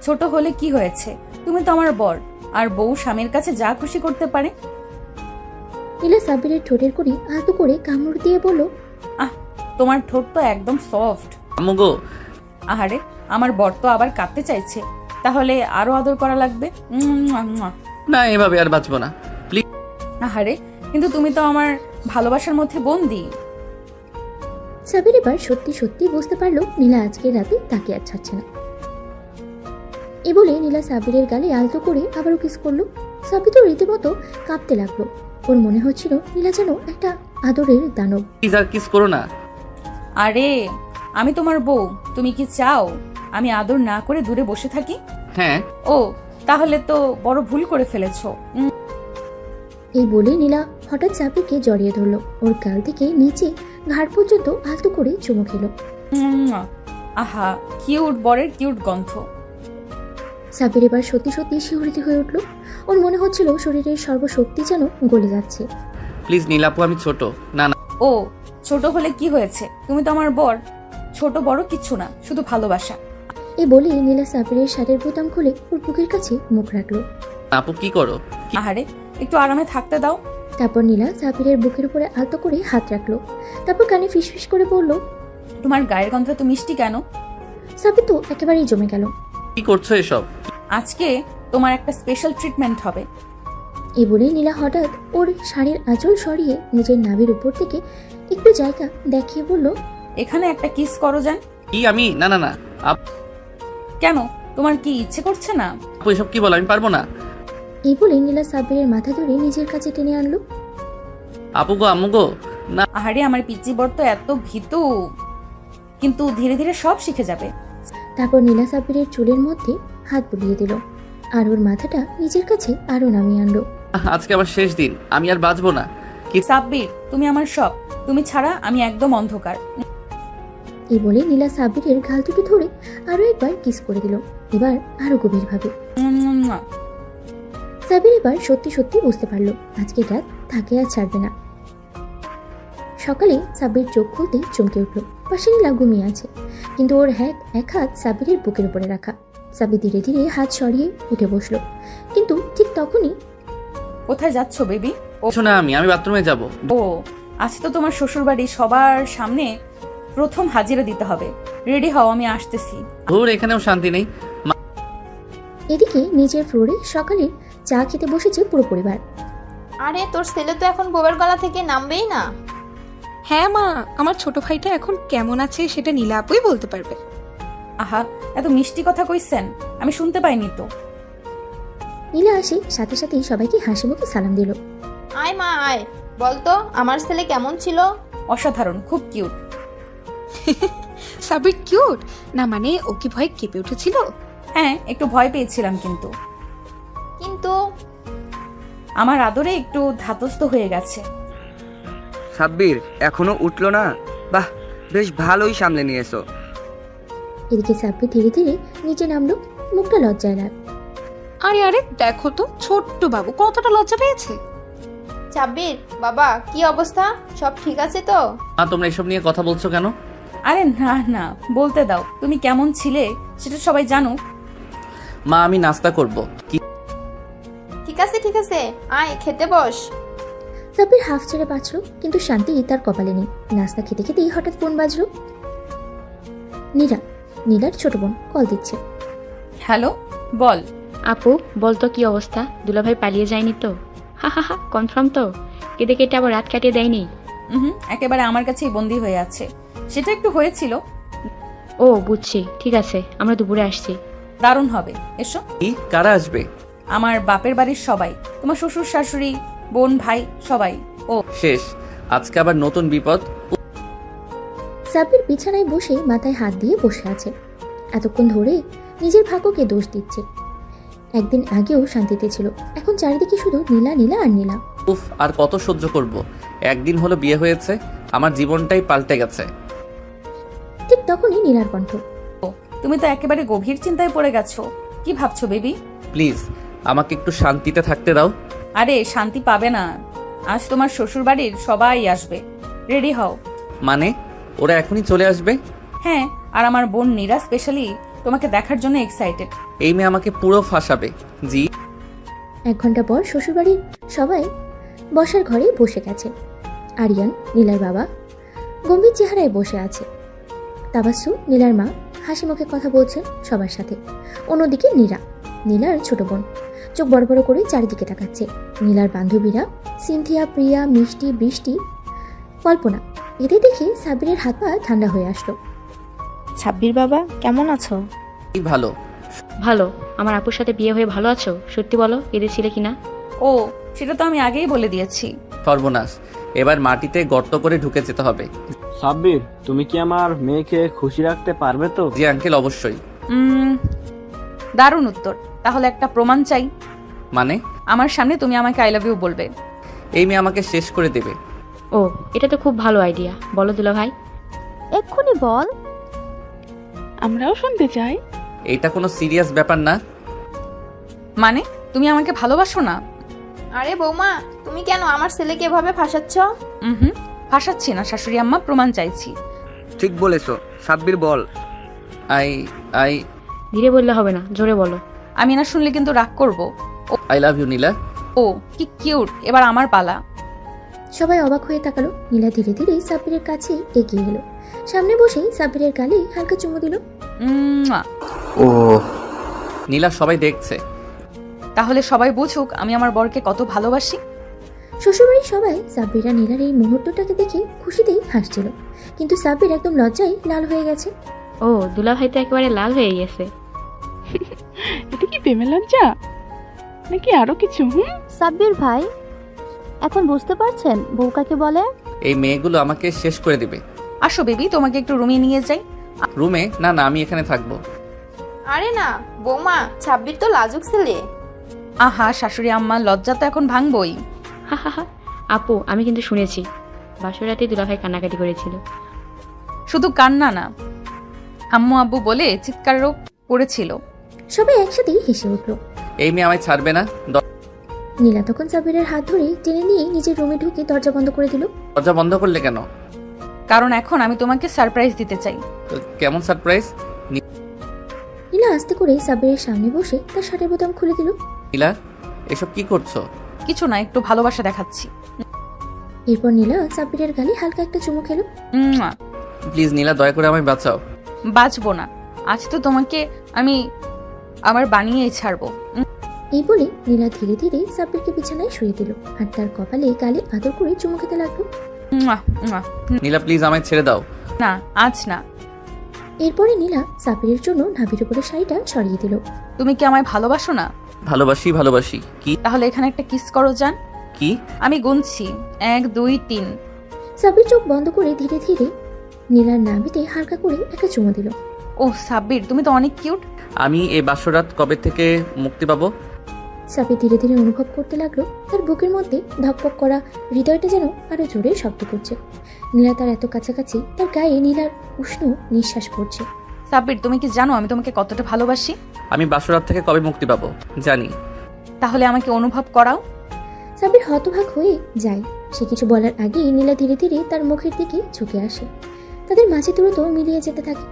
ছোট হলে কি হয়েছে? তুমি তো আমার বর, আর বউ স্বামীর কাছে যা খুশি করতে পারে। নীলা সাব্বিরের ঠোঁটের কোণে আলতো করে কামড় দিয়ে বলল, তোমার ঠোঁট তো একদম সফট। আম্মু গো। আহারে, আমার বর তো আবার কাঁদতে চাইছে। তাহলে আরো আদর করা লাগবে। না এভাবে আর বাঁচবো না। আহারে, কিন্তু তুমি তো আমার ভালোবাসার মধ্যে বন্দি। সাব্বির এবার সত্যি সত্যি বুঝতে পারলো নীলা আজকে রাতে তাকে আর ছাড়ছে না। এ বলে নীলা সাব্বিরের গালে আলতো করে আবারও কিস করলো। সাব্বির তো রীতিমতো কাঁপতে লাগলো। ওর মনে হচ্ছিল নীলা যেন একটা আদরের দানব। প্লিজ আর কিস করো না। আরে, আমি তোমার বউ, তুমি কি চাও আমি আদর না করে দূরে বসে থাকি? হ্যাঁ। ও, তাহলে তো বড় ভুল করে ফেলেছো। এই বলে নীলা হঠাৎ সাব্বিরকে জড়িয়ে ধরলো। ওর গাল থেকে নিচে ঘাড় পর্যন্ত আলতো করে চুমু খেলো। আহা, কিউট বরের কিউট গন্ধ। সাব্বির এবার সত্যি সত্যি শিহরিত হয়ে উঠলো। ওর মনে হচ্ছিল শরীরের সর্বশক্তি যেন গলে যাচ্ছে। প্লিজ নীলাপু, আমি ছোট। না ও, ছোট হলে কি হয়েছে? তুমি তো আমার বর। ছোট বড় কিচ্ছু না, শুধু ভালোবাসা। এই বলে নীলা সাব্বিরের শাড়ির বোতাম খুলে ওর বুকের কাছে মুখ রাখলো। আপু কি করো? আহারে, একটু আরামে থাকতে দাও। তারপর নীলা সাব্বিরের বুকের উপরে আলতো করে হাত রাখলো। তারপর কানে ফিসফিস করে বলল, তোমার গায়ের গন্ধ তো মিষ্টি কেন? সাব্বির তো একেবারেই জমে গেল। কি করছো এসব? আজকে তোমার একটা স্পেশাল ট্রিটমেন্ট হবে। এই বলে নীলা হঠাৎ ওর শাড়ির আঁচল সরিয়ে নিজের নাভির উপর থেকে একটু জায়গা দেখিয়ে বলল, এখানে একটা কিস করো যান। কি আমি? না কেন, তোমার কি ইচ্ছে করছে না? আপু এসব কি বলো? আমি পারবো না। এই বলে নীলা সাব্বিরের মাথা ধরে নিজের কাছে টেনে আনলো। আপু গো, আম্মু গো। না আহারে, আমার পিচ্চি বর তো এত ভীতু, কিন্তু ধীরে ধীরে সব শিখে যাবে। তারপর নীলা সাব্বিরের চুলের মধ্যে হাত বুলিয়ে দিল আর ওর মাথাটা নিজের কাছে আরো নামিয়ে আনলো। আজকে আমার শেষ দিন, আমি আর বাঁচবো না। সাব্বির, তুমি আমার সব। তুমি ছাড়া আমি একদম অন্ধকার। এই বলে নীলা সাব্বিরের গাল দুটো ধরে আরো একবার কিস করে দিল, এবার আরো গভীর ভাবে। সাব্বির এবার সত্যি সত্যি বুঝতে পারলো আজকের রাত তাকে আর ছাড়বে না। সকালে সাব্বির চোখ খুলতেই চমকে উঠল। পাশে নীলা ঘুমিয়ে আছে, কিন্তু ওর এক হাত সাব্বিরের বুকের উপরে রাখা। সাব্বির ধীরে ধীরে হাত সরিয়ে উঠে বসলো, কিন্তু ঠিক তখনই, কোথায় যাচ্ছ বেবি? কিছু না, আমি বাথরুমে যাব। ও, আজ তো তোমার শ্বশুর বাড়ি সবার সামনে প্রথম হাজিরা দিতে হবে। রেডি হও, আমি আসতেছি। ধুর, এখানেও শান্তি নেই। এদিকে নিচের ফ্লোরে সকালে চা খেতে বসেছে পুরো পরিবার। আরে তোর ছেলে তো এখন বউয়ের গলা থেকে নামবেই না। হ্যাঁ মা, আমার ছোট ভাইটা এখন কেমন আছে সেটা নীলা আপুই বলতে পারবে। আহা, এত মিষ্টি কথা কইছেন, আমি শুনতে পাইনি তো। নীলা আসে সাথে সাথেই সবাইকে হাসি মুখে সালাম দিল। আয় মা আয়, বলতো আমার ছেলে কেমন ছিল? অসাধারণ, খুব কিউট। সাবির কিউট না মানে ও কি ভয় কেঁপে উঠেছিল? হ্যাঁ, একটু ভয় পেয়েছিলাম, কিন্তু আমার আদরে একটু ধাতস্থ হয়ে গেছে। সাব্বির এখনো উঠলো না? বাহ, বেশ ভালোই সামলে নিয়েছো। এদিকে সাব্বির ধীরে ধীরে নিচে নামলো, মুখটা লজ্জায় লাল। আরে আরে দেখো তো ছোট্ট বাবু কতটা লজ্জা পেয়েছে। সাব্বির বাবা কি অবস্থা, সব ঠিক আছে তো? মা তোমরা এসব নিয়ে কথা বলছো কেন? আরে না না, বলতে দাও তুমি কেমন ছিলে সেটা সবাই জানো। মা আমি নাস্তা করব। কি ঠিক আছে আয় খেতে বস। সাব্বির হাফ ছেড়ে বাঁচল, কিন্তু শান্তি তার কপালে নেই। নাস্তা খেতে খেতেই হঠাৎ ফোন বাজলো। নীলার ছোট বোন কল দিচ্ছে। হ্যালো, বল। আপু বলতো কি অবস্থা, দুলাভাই পালিয়ে যায়নি তো? হা হা হা, কনফার্ম তো? কেটে কেটে আবার রাত কাটিয়ে দেয়নি? একেবারে আমার কাছেই বন্দি হয়ে আছে। সেটা একটু হয়েছিল। ও বুঝছি, ঠিক আছে আমরা দুপুরে আসছি। দারুণ হবে, এসো। কি কারা আসবে? আমার বাপের বাড়ির সবাই, তোমার শ্বশুর শাশুড়ি বোন ভাই সবাই। ও শেষ, আজকে আবার নতুন বিপদ। সাব্বির বিছানায় বসে মাথায় হাত দিয়ে বসে আছে। এতক্ষণ ধরে নিজের ভাগ্যকে দোষ দিচ্ছে। একদিন আগেও শান্তিতে ছিল, এখন চারিদিকে শুধু নীলা নীলা আর নীলা। উফ, আর কত সহ্য করব? একদিন হলো বিয়ে হয়েছে, আমার জীবনটাই পাল্টে গেছে। ঠিক তখনই নীলার কণ্ঠ। তুমি তো একেবারে গভীর চিন্তায় পড়ে গেছো। কি ভাবছো বেবি? প্লিজ আমাকে একটু শান্তিতে থাকতে দাও। আরে শান্তি পাবে না, আজ তোমার শ্বশুর বাড়ির সবাই আসবে। রেডি হও। মানে ওরা এখনই চলে আসবে? হ্যাঁ, আর আমার বোন নীরা স্পেশালি তোমাকে দেখার জন্য এক্সাইটেড। এই মেয়ে আমাকে পুরো ফাঁসাবে। জি। 1 ঘন্টা পর শ্বশুরবাড়ির সবাই বসার ঘরে বসে গেছে। আরিয়ান নীলার বাবা গম্ভীর চেহারায় বসে আছে। তাবাসসু নীলার মা হাসি মুখে কথা বলছেন সবার সাথে। অন্যদিকে নীলার ছোট বোন চোখ বড় বড় করে চারিদিকে তাকাচ্ছে। নীলার বান্ধবীরা সিনথিয়া, প্রিয়া, মিষ্টি, বৃষ্টি, কল্পনা, এদের দেখে সাব্বিরের হাত পা ঠান্ডা হয়ে আসলো। সাব্বির বাবা কেমন আছো? কি ভালো। ভালো। আমার আপুর সাথে বিয়ে হয়ে ভালো আছো? সত্যি বলো, কেঁদেছিলে কিনা? ও সেটা তো আমি আগেই বলে দিয়েছি। সর্বনাশ, এবার মাটিতে গর্ত করে ঢুকে যেতে হবে। সাব্বির তুমি কি আমার মেয়েকে খুশি রাখতে পারবে তো? জি আঙ্কেল, অবশ্যই। দারুণ উত্তর। তাহলে একটা প্রমাণ চাই। মানে? আমার সামনে তুমি আমাকে আই লাভ ইউ বলবে। এই মেয়ে আমাকে শেষ করে দেবে। ও এটা তো খুব ভালো আইডিয়া, বলো দুলাভাই। এক্ষুনি বল। আমরাও শুনতে চাই। এটা কোনো সিরিয়াস ব্যাপার না। মানে তুমি আমাকে ভালোবাসো না? আরে বৌমা, তুমি কেন আমার ছেলেকে এভাবে ফাঁসাচ্ছ? ফাঁসাচ্ছি না শাশুড়ি আম্মা, প্রমাণ চাইছি। ঠিক বলেছো সাব্বির, বল। আই ধীরে বললে হবে না, জোরে বলো। আমি না শুনলে কিন্তু রাগ করবো। আই লাভ ইউ নীলা। ও কি কিউট, এবার আমার পালা। সবাই অবাক হয়ে তাকালো। নীলা ধীরে ধীরে সাব্বিরের কাছে এগিয়ে এলো। সামনে বসেই সাব্বিরের গালে হালকা চুমু দিল। ও নীলা, সবাই দেখছে। তাহলে সবাই বুঝুক আমি আমার বরকে কত ভালোবাসি। শ্বশুরবাড়ির সবাই সাব্বির আর নীলার এই মুহূর্তটাকে দেখে খুশিতেই হাসছিল, কিন্তু সাব্বির একদম লজ্জায় লাল হয়ে গেছে। ও দুলাভাই তো একেবারে লাল হয়ে গেছে। এটা কি প্রেমে লজ্জা নাকি আরো কিছু? সাব্বির ভাই, এখন বুঝতে পারছেন বউ কাকে বলে? এই মেয়েগুলো আমাকে শেষ করে দিবে। আসো বেবি, তোমাকে একটু রুমে নিয়ে যাই। রুমে? না না, আমি এখানে থাকবো। আরে না বৌমা, সাব্বির তো লাজুক ছেলে। আহা শাশুড়ি আম্মা, লজ্জা তো এখন ভাঙবই। হা হা হা। আপু আমি কিন্তু শুনেছি বাসর রাতে দুলাভাই কান্নাকাটি করেছিল। শুধু কান্না না, আম্মু আব্বু বলে চিৎকারও করেছিল। সবাই একসাথেই হেসে উঠল। এই মেয়ে আমায় ছাড়বে না। নীলা তখন সাব্বিরের হাত ধরে টেনে নিয়ে নিজের রুমে ঢুকে দরজা বন্ধ করে দিল। দরজা বন্ধ করলে কেন? কারণ এখন আমি তোমাকে সারপ্রাইজ দিতে চাই। কেমন সারপ্রাইজ? নীলা আস্তে করে সাব্বিরের সামনে বসে তার শার্টের বোতাম খুলে দিল। নীলা, এসব কি করছো? কিছু না, একটু ভালোবাসা দেখাচ্ছি। এরপর নীলা সাব্বিরের গালে হালকা একটা চুমু খেলো। প্লিজ নীলা, দয়া করে আমায় বাঁচাও। বাঁচবো না, আজ তো তোমাকে আমি আমার বানিয়েই ছাড়বো। এই বলে নীলা ধীরে ধীরে সাব্বিরকে বিছানায় শুয়ে দিল আর তার কপালে গালে আদর করে চুমু খেতে লাগলো। নীলা প্লিজ আমায় ছেড়ে দাও। না, আজ না। এরপরে নীলা সাব্বিরের জন্য নাভির উপরে শাড়িটা সরিয়ে দিল। তুমি কি আমায় ভালোবাসো না? ভালোবাসি। কি? তাহলে এখানে একটা কিস করো যান। কি? আমি গুনছি, 1 2 3। সাব্বির চোখ বন্ধ করে ধীরে ধীরে নীলার নাভিতে হালকা করে একটা চুমু দিল। ও সাব্বির, তুমি তো অনেক কিউট। আমি এই বাসরাত কবে থেকে মুক্তি পাবো? সাব্বির ধীরে ধীরে অনুভব করতে লাগলো তার বুকের মধ্যে ধকপক করা হৃদয়টা যেন আরো জোরে শব্দ করছে। নীলা তার এত কাছাকাছি, তার গায়ে নীলার উষ্ণ নিঃশ্বাস পড়ছে। সাব্বির, তুমি কি জানো আমি তোমাকে কতটা ভালোবাসি? আমি বাসরাত থেকে কবে মুক্তি পাবো জানি। তাহলে আমাকে অনুভব করাও। সাব্বির হতবাক হয়ে যায়। সে কিছু বলার আগেই নীলা ধীরে ধীরে তার মুখের দিকে ঝুঁকে আসে। তাদের মাঝে দ্রুত মিলিয়ে যেতে থাকে।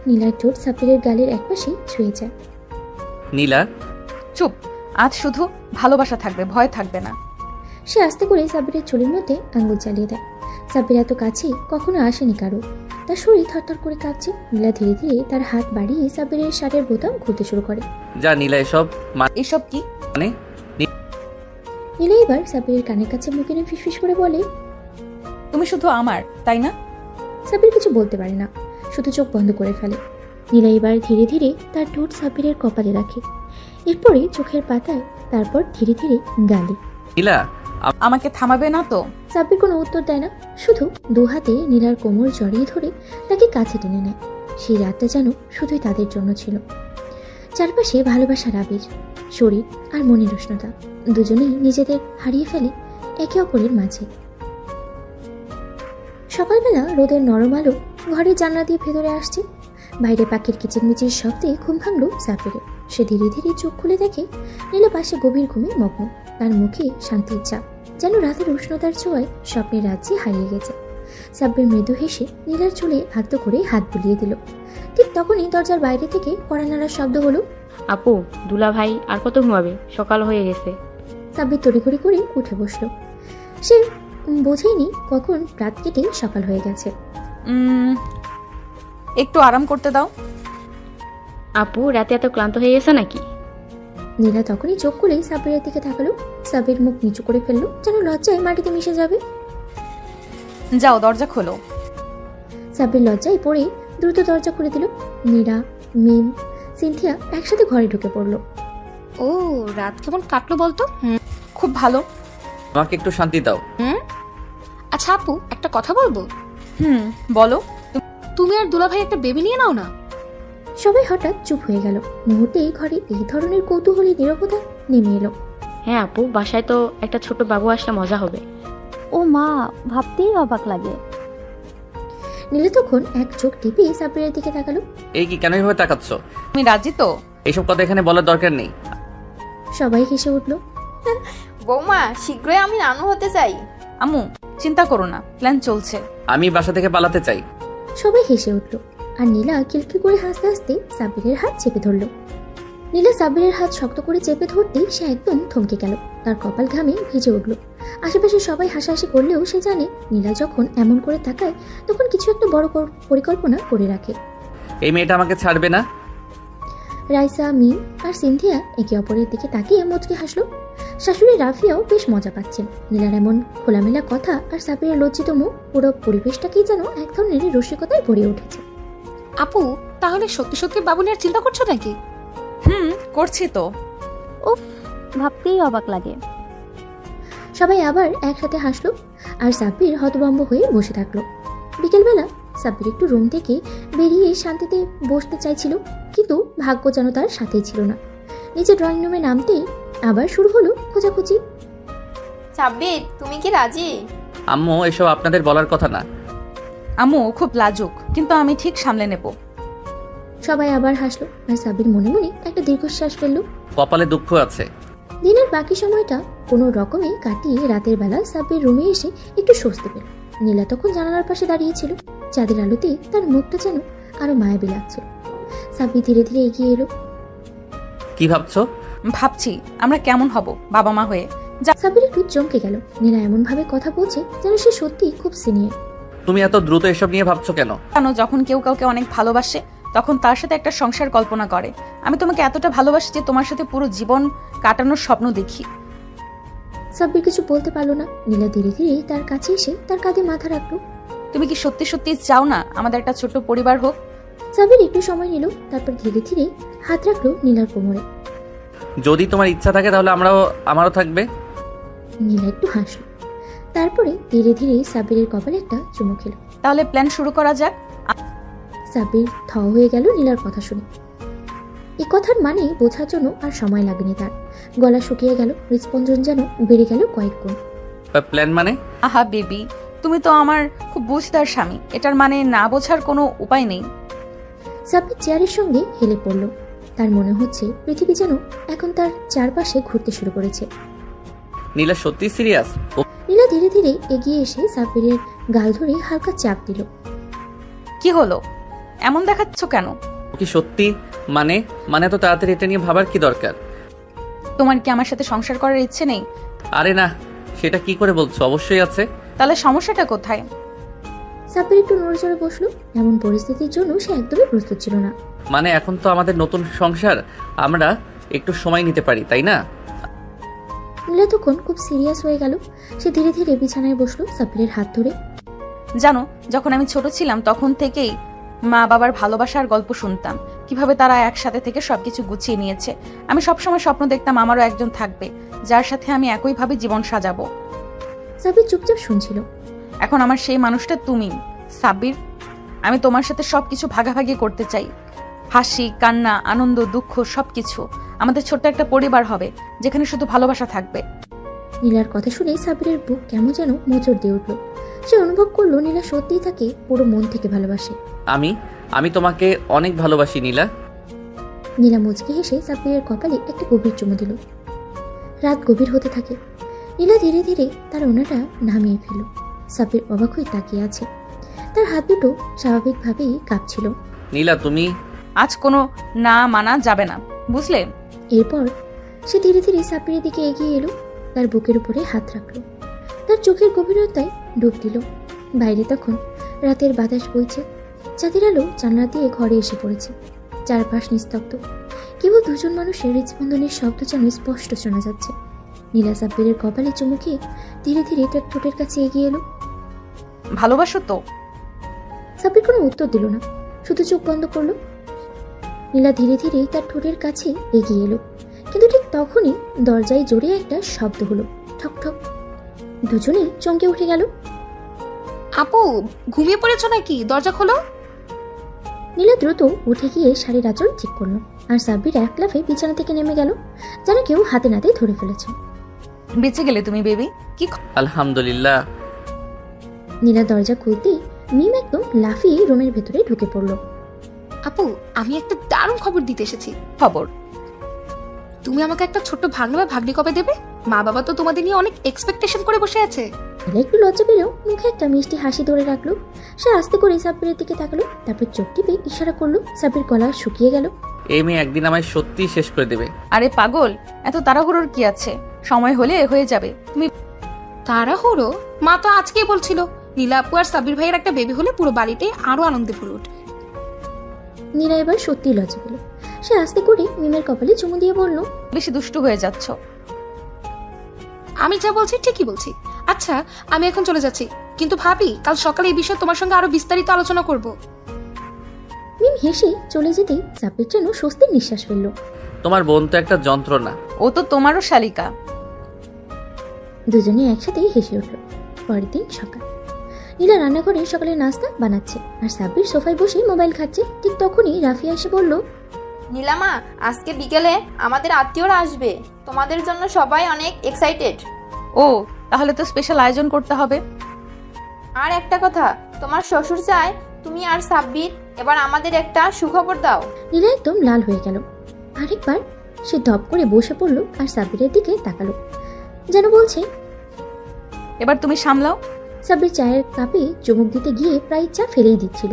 নীলার ঠোঁট সাব্বিরের গালের একপাশে ছুঁয়ে যায়। নীলা চুপ, আজ শুধু ভালোবাসা থাকবে, ভয় থাকবে না। সে আস্তে করে সাব্বিরের চুলের মধ্যে আঙ্গুল চালিয়ে দেয়। সাব্বির এত কাছে কখনো আসেনি কারো। তার শরীর থরথর করে কাঁপছে। নীলা ধীরে ধীরে তার হাত বাড়িয়ে সাব্বিরের শার্টের বোতাম খুলতে শুরু করে। যা নীলা, এসব কি? মানে নীলা এবার সাব্বিরের কানের কাছে মুখ এনে ফিসফিস করে বলে, তুমি শুধু আমার, তাই না? সাব্বির কিছু বলতে পারে না, শুধু চোখ বন্ধ করে ফেলে। নীলা এবার ধীরে ধীরে তার ঠোঁট সাব্বিরের কপালে রাখে, এরপরে চোখের পাতায়, তারপর ধীরে ধীরে গালে। নীলা আমাকে থামাবে না তো? সাব্বির কোনো উত্তর দেয় না, শুধু দু হাতে নীলার কোমর জড়িয়ে ধরে তাকে কাছে টেনে নেয়। সেই রাতটা যেন শুধুই তাদের জন্য ছিল। চারপাশে ভালোবাসার আবির, শরীর আর মনের উষ্ণতা, দুজনেই নিজেদের হারিয়ে ফেলে একে অপরের মাঝে। সকালবেলা রোদের নরম আলো ঘরের জানলা দিয়ে ভেতরে আসছে। বাইরে পাখির কিচিরমিচির শব্দে ঘুম ভাঙল সাব্বিরের। সে ধীরে ধীরে চোখ খুলে দেখে নীলা পাশে গভীর ঘুমে মগ্ন। তার মুখে শান্তির চাপ, যেন রাতের উষ্ণতার ছোঁয়ায় স্বপ্নের রাজ্যে হারিয়ে গেছে। সাব্বির মৃদু হেসে নীলার চুলে আলতো করে হাত বুলিয়ে দিল। ঠিক তখনই দরজার বাইরে থেকে কড়া নাড়ার শব্দ হলো। আপু, দুলা ভাই আর কত ঘুমাবে? সকাল হয়ে গেছে। সাব্বির তড়িঘড়ি করে উঠে বসল। সে বোঝেনি কখন রাত কেটে সকাল হয়ে গেছে। একটু আরাম করতে দাও। আপু, রাতে এত ক্লান্ত হয়ে গেছে নাকি? নীলা তখনই চোখ খুলে সাব্বিরের দিকে তাকালো। সাব্বির মুখ নিচু করে ফেললো, যেন লজ্জায় মাটিতে মিশে যাবে। যাও, দরজা খোলো। সাব্বির লজ্জায় পড়ে দ্রুত দরজা খুলে দিল। নীরা, মিম, সিনথিয়া একসাথে ঘরে ঢুকে পড়লো। ও, রাত কেমন কাটলো বলতো? খুব ভালো। আমাকে একটু শান্তি দাও। আচ্ছা আপু, একটা কথা বলবো? বলো। তুমি আর দুলা ভাই একটা বেবি নিয়ে নাও না। সবাই হঠাৎ চুপ হয়ে গেল। মুহূর্তেই ঘরে এই ধরনের কৌতূহলী নীরবতা নেমে এলো। হ্যাঁ আপু, বাসায় তো একটা ছোট বাবু আসলে মজা হবে। ও মা, ভাবতেই অবাক লাগে। নীলা তখন এক চোখ টিপে সাব্বিরের দিকে তাকালো। এই কি, কেন এভাবে তাকাচ্ছ? তুমি রাজি তো? এইসব কথা এখানে বলার দরকার নেই। সবাই হেসে উঠল। বৌমা, শীঘ্রই আমি নানু হতে চাই। আম্মু, চিন্তা করো না, প্ল্যান চলছে। আমি বাসা থেকে পালাতে চাই। সবাই হেসে উঠল। আর নীলা কিলকি করে হাসতে হাসতে সাব্বিরের হাত চেপে ধরল। নীলা সাব্বিরের হাত শক্ত করে চেপে ধরতেই সে একদম থমকে গেল। তার কপাল ঘামে ভিজে উঠল। আশেপাশে সবাই হাসাহাসি করলেও সে জানে নীলা যখন এমন করে তাকায় তখন কিছু একটা বড় পরিকল্পনা করে রাখে। এই মেয়েটা আমাকে ছাড়বে না। রাইসা, মিম আর সিনথিয়া একে অপরের দিকে তাকিয়ে মুচকে হাসলো। শাশুড়ি রাফিয়াও বেশ মজা পাচ্ছেন। নীলার এমন খোলামেলা কথা আর সাব্বিরের লজ্জিত মুখ পুরো পরিবেশটাকেই যেন এক ধরনের রসিকতায় ভরে উঠেছে। আপু, তাহলে সত্যি সত্যি বাবু নিয়ে চিন্তা করছো নাকি? করছি তো। উফ, ভাবতেই অবাক লাগে। সবাই আবার একসাথে হাসলো আর সাব্বির হতভম্ব হয়ে বসে থাকলো। বিকেলবেলা সাব্বির একটু রুম থেকে বেরিয়ে শান্তিতে বসতে চাইছিল, কিন্তু ভাগ্য যেন তার সাথেই ছিল না। নিচে ড্রয়িং রুমে নামতেই আবার শুরু হলো খোঁজাখুঁজি। সাব্বির, তুমি কি রাজি? আম্মু, এসব আপনাদের বলার কথা না। আম্মু খুব লাজুক, কিন্তু আমি ঠিক সামলে নেব। সবাই আবার হাসলো আর সাব্বির মনে মনে একটা দীর্ঘশ্বাস ফেললো। কপালে দুঃখ আছে। দিনের বাকি সময়টা কোনো রকমে কাটিয়ে রাতের বেলা সাব্বির রুমে এসে একটু স্বস্তি পেল। নীলা তখন জানালার পাশে দাঁড়িয়েছিল। চাঁদের আলোতে তার মুখটা যেন আরো মায়াবী লাগছিল। সাব্বির ধীরে ধীরে এগিয়ে এলো। কি ভাবছো? ভাবছি আমরা কেমন হব বাবা মা হয়ে। সাব্বির একটু চমকে গেল। নীলা এমন ভাবে কথা বলছে যেন সে সত্যিই খুব সিনিয়র। তুমি এত দ্রুত এসব নিয়ে ভাবছো কেন? কেন, যখন কেউ কাউকে অনেক ভালোবাসে তখন তার সাথে একটা সংসার কল্পনা করে। আমি তোমাকে এতটা ভালোবাসি যে তোমার সাথে পুরো জীবন কাটানোর স্বপ্ন দেখি। সাব্বির কিছু বলতে পারলো না। নীলা ধীরে ধীরে তার কাছে এসে তার কাঁধে মাথা রাখলো। তুমি কি সত্যি সত্যি চাও না আমাদের একটা ছোট্ট পরিবার হোক? সাব্বির একটু সময় নিল, তারপর ধীরে ধীরে হাত রাখলো নীলার কোমরে। যদি তোমার ইচ্ছা থাকে তাহলে আমারও থাকবে। নীলা একটু হাসলো, তারপরে ধীরে ধীরে সাব্বিরের কপালে একটা চুমু খেল। তাহলে প্ল্যান শুরু করা যাক। সাব্বির থ হয়ে গেল নীলার কথা শুনে। এই কথার মানে বোঝার জন্য আর সময় লাগেনি তার। গলা শুকিয়ে গেল, হৃদস্পন্দন যেন বেড়ে গেল কয়েক গুণ। প্ল্যান মানে? আহা বেবি, তুমি তো আমার খুব বুঝদার স্বামী, এটার মানে না বোঝার কোনো উপায় নেই। সাব্বির চেয়ারের সঙ্গে হেলে পড়ল। তার মনে হচ্ছে পৃথিবী যেন এখন তার চারপাশে ঘুরতে শুরু করেছে। নীলা সত্যি সিরিয়াস? নীলা ধীরে ধীরে এগিয়ে এসে সাব্বিরের গাল ধরে হালকা চাপ দিল। কি হলো, এমন দেখাচ্ছ কেন? ও কি সত্যি? মানে তো তাড়াতাড়ি এটা নিয়ে ভাবার কি দরকার? তোমার কি আমার সাথে সংসার করার ইচ্ছে নেই? আরে না, সেটা কি করে বলছো? অবশ্যই আছে। তাহলে সমস্যাটা কোথায়? সাব্বির একটু নড়েচড়ে বসলো। এমন পরিস্থিতির জন্য সে একদমই প্রস্তুত ছিল না। মানে এখন তো আমাদের নতুন সংসার, আমরা একটু সময় নিতে পারি, তাই না? নীলা তখন খুব সিরিয়াস হয়ে গেল। সে ধীরে ধীরে বিছানায় বসলো সাব্বিরের হাত ধরে। জানো, যখন আমি ছোট ছিলাম তখন থেকেই মা বাবার ভালোবাসার গল্প শুনতাম, কিভাবে তারা একসাথে থেকে সবকিছু গুছিয়ে নিয়েছে। আমি সবসময় স্বপ্ন দেখতাম আমারও একজন থাকবে, যার সাথে আমি একইভাবে জীবন সাজাবো। সাব্বির চুপচাপ শুনছিল। এখন আমার সেই মানুষটা তুমি, সাব্বির। আমি তোমার সাথে সবকিছু ভাগাভাগি করতে চাই। হাসি, কান্না, আনন্দ, দুঃখ সবকিছু। আমাদের ছোট্ট একটা পরিবার হবে, যেখানে শুধু ভালোবাসা থাকবে। নীলার কথা শুনে সাব্বিরের বুক কেমন যেন মোচড় দিয়ে উঠল। সে অনুভব করলো নীলা সত্যিই তাকে পুরো মন থেকে ভালোবাসে। আমি তোমাকে অনেক ভালোবাসি নীলা। নীলা মুচকি হেসে সাব্বিরের কপালে একটা গভীর চুমু দিল। রাত গভীর হতে থাকে। নীলা ধীরে ধীরে তার ওনাটা নামিয়ে ফেলল। সাব্বির অবাক হয়ে তাকিয়ে আছে। তার হাত দুটো স্বাভাবিকভাবেই কাঁপছিল। নীলা, তুমি আজ কোনো না মানা যাবে না, বুঝলে? এরপর সে ধীরে ধীরে সাব্বিরের দিকে এগিয়ে এলো, তার বুকের উপরে হাত রাখলো, তার চোখের গভীরতায় ডুব দিল। বাইরে তখন রাতের বাতাস বইছে, চাঁদের আলো জানলা দিয়ে ঘরে এসে পড়েছে। চারপাশ নিস্তব্ধ, কেবল দুজন মানুষের হৃদস্পন্দনের শব্দ যেন স্পষ্ট শোনা যাচ্ছে। নীলা সাব্বিরের কপালে চুমু খেয়ে ধীরে ধীরে তার ঠোঁটের কাছে এগিয়ে এলো। ভালোবাসো তো? সাব্বির কোনো উত্তর দিল না, শুধু চোখ বন্ধ করলো। নীলা ধীরে ধীরে তার ঠোঁটের কাছে এগিয়ে এলো, কিন্তু ঠিক তখনই দরজায় জোরে একটা শব্দ হলো, ঠক ঠক। দুজনেই চমকে উঠে গেল। আপু, ঘুমিয়ে পড়েছো নাকি? দরজা খোলো। নীলা দ্রুত উঠে গিয়ে শাড়ির আঁচল ঠিক করলো, আর সাব্বির এক লাফে বিছানা থেকে নেমে গেল, যেন কেউ হাতে নাতে ধরে ফেলেছে। বেঁচে গেলে তুমি বেবি। কি আলহামদুলিল্লাহ। নীলা দরজা খুলতেই মিম একদম লাফিয়ে রুমের ভেতরে ঢুকে পড়লো। আপু, আমি একটা দারুণ খবর দিতে এসেছি। খবর? তুমি আমাকে একটা ছোট্ট ভাগ্নে বা ভাগ্নি কবে দেবে? মা বাবা তো তোমাদের নিয়ে অনেক এক্সপেকটেশন করে বসে আছে। নীলা একটু লজ্জা পেলেও মুখে একটা মিষ্টি হাসি ধরে রাখলো। সে আস্তে করে সাব্বিরের দিকে তাকালো, তারপর চোখ টিপে ইশারা করলো। সাব্বির গলা শুকিয়ে গেল। এই মেয়ে একদিন আমায় সত্যি শেষ করে দেবে। আরে পাগল, এত তাড়াহুড়োর কি আছে? সময় হলে হয়ে যাবে। তুমি তাড়াহুড়ো? মা তো আজকেই বলছিল নীলা আপু আর সাব্বির ভাইয়ের একটা বেবি হলে পুরো বাড়িটাই আরো আনন্দে ভরে উঠবে। নীলা এবার সত্যি লজ্জা পেল। সে আস্তে করে মিমের কপালে চুমু দিয়ে বলল, বেশি দুষ্টু হয়ে যাচ্ছ। আমি যা বলছি ঠিকই বলছি। আচ্ছা, আমি এখন চলে যাচ্ছি, কিন্তু ভাবি কাল সকালে এই বিষয়ে তোমার সঙ্গে আরো বিস্তারিত আলোচনা করব। মিম হেসে চলে যেতেই সাব্বির যেন স্বস্তির নিঃশ্বাস ফেলল। তোমার বোন তো একটা যন্ত্রণা। ও তো তোমারও শালিকা। দুজনে একসাথেই হেসে উঠল। পরের দিন সকাল। নীলা রান্নাঘরে সকালে নাস্তা বানাচ্ছে, আর সাব্বির সোফায় বসে মোবাইল খাচ্ছে। ঠিক তখনই রাফিয়া এসে বলল, নীলামা, আজকে বিকেলে আমাদের আত্মীয়রা আসবে, তোমাদের জন্য সবাই অনেক এক্সাইটেড। ও, তাহলে তো স্পেশাল আয়োজন করতে হবে। আর একটা কথা, তোমার শ্বশুর চায় তুমি আর সাব্বির এবার আমাদের একটা সুখবর দাও। নীলা একদম লাল হয়ে গেল। আরেকবার সে ধপ করে বসে পড়ল আর সাব্বিরের দিকে তাকালো, যেন বলছে, এবার তুমি সামলাও। সাব্বির চায়ের কাপে চুমুক দিতে গিয়ে প্রায় চা ফেলেই দিচ্ছিল।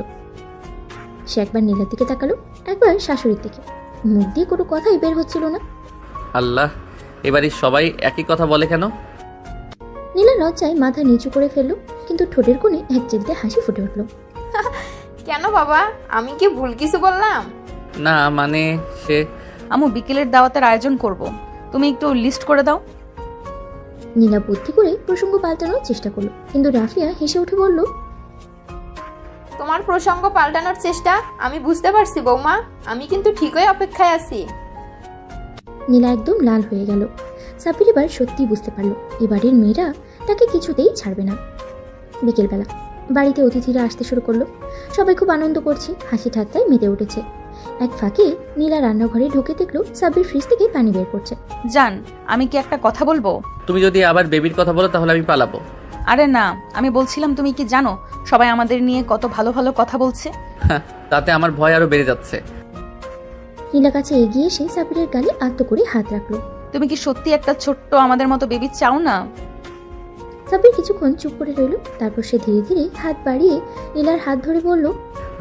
সে একবার নীলার দিকে তাকালো, একবার শাশুড়ির দিকে। মুখ দিয়ে কোনো কথাই বের হচ্ছিল না। আল্লাহ, এবারে সবাই একই কথা বলে কেন? নীলা লজ্জায় মাথা নিচু করে ফেললো, কিন্তু ঠোঁটের কোণে এক চিলতে হাসি ফুটে উঠল। কেন বাবা, আমি কি ভুল কিছু বললাম? না মানে সে আমু বিকেলের দাওয়াতের আয়োজন করব, তুমি একটু লিস্ট করে দাও। নীলা বুদ্ধি করে প্রসঙ্গ পাল্টানোর চেষ্টা করলো, কিন্তু রাফিয়া হেসে উঠে বলল, তোমার প্রসঙ্গ পাল্টানোর চেষ্টা আমি বুঝতে পারছি বৌমা, আমি কিন্তু ঠিকই অপেক্ষায় আছি। নীলা একদম লাল হয়ে গেল। সাব্বির এবার সত্যিই বুঝতে পারলো এ বাড়ির মেয়েরা তাকে কিছুতেই ছাড়বে না। বিকেলবেলা বাড়িতে অতিথিরা আসতে শুরু করলো। সবাই খুব আনন্দ করছে, হাসি ঠাট্টায় মেতে উঠেছে। এক ফাঁকে নীলা রান্নাঘরে ঢুকে দেখলো সাব্বির ফ্রিজ থেকে পানি বের করছে। জান, আমি কি একটা কথা বলবো? তুমি যদি আবার বেবির কথা বলো তাহলে আমি পালাবো। আরে না, আমি বলছিলাম তুমি কি জানো সবাই আমাদের নিয়ে কত ভালো ভালো কথা বলছে। তাতে আমার ভয় আরো বেড়ে যাচ্ছে। নীলা কাছে এগিয়ে এসে সাবিরের গালে আত্ম করে হাত রাখলো। তুমি কি সত্যি একটা ছোট্ট আমাদের মতো বেবি চাও না? সাবির কিছুক্ষণ চুপ করে রইল, তারপর সে ধীরে ধীরে হাত বাড়িয়ে নীলার হাত ধরে বলল,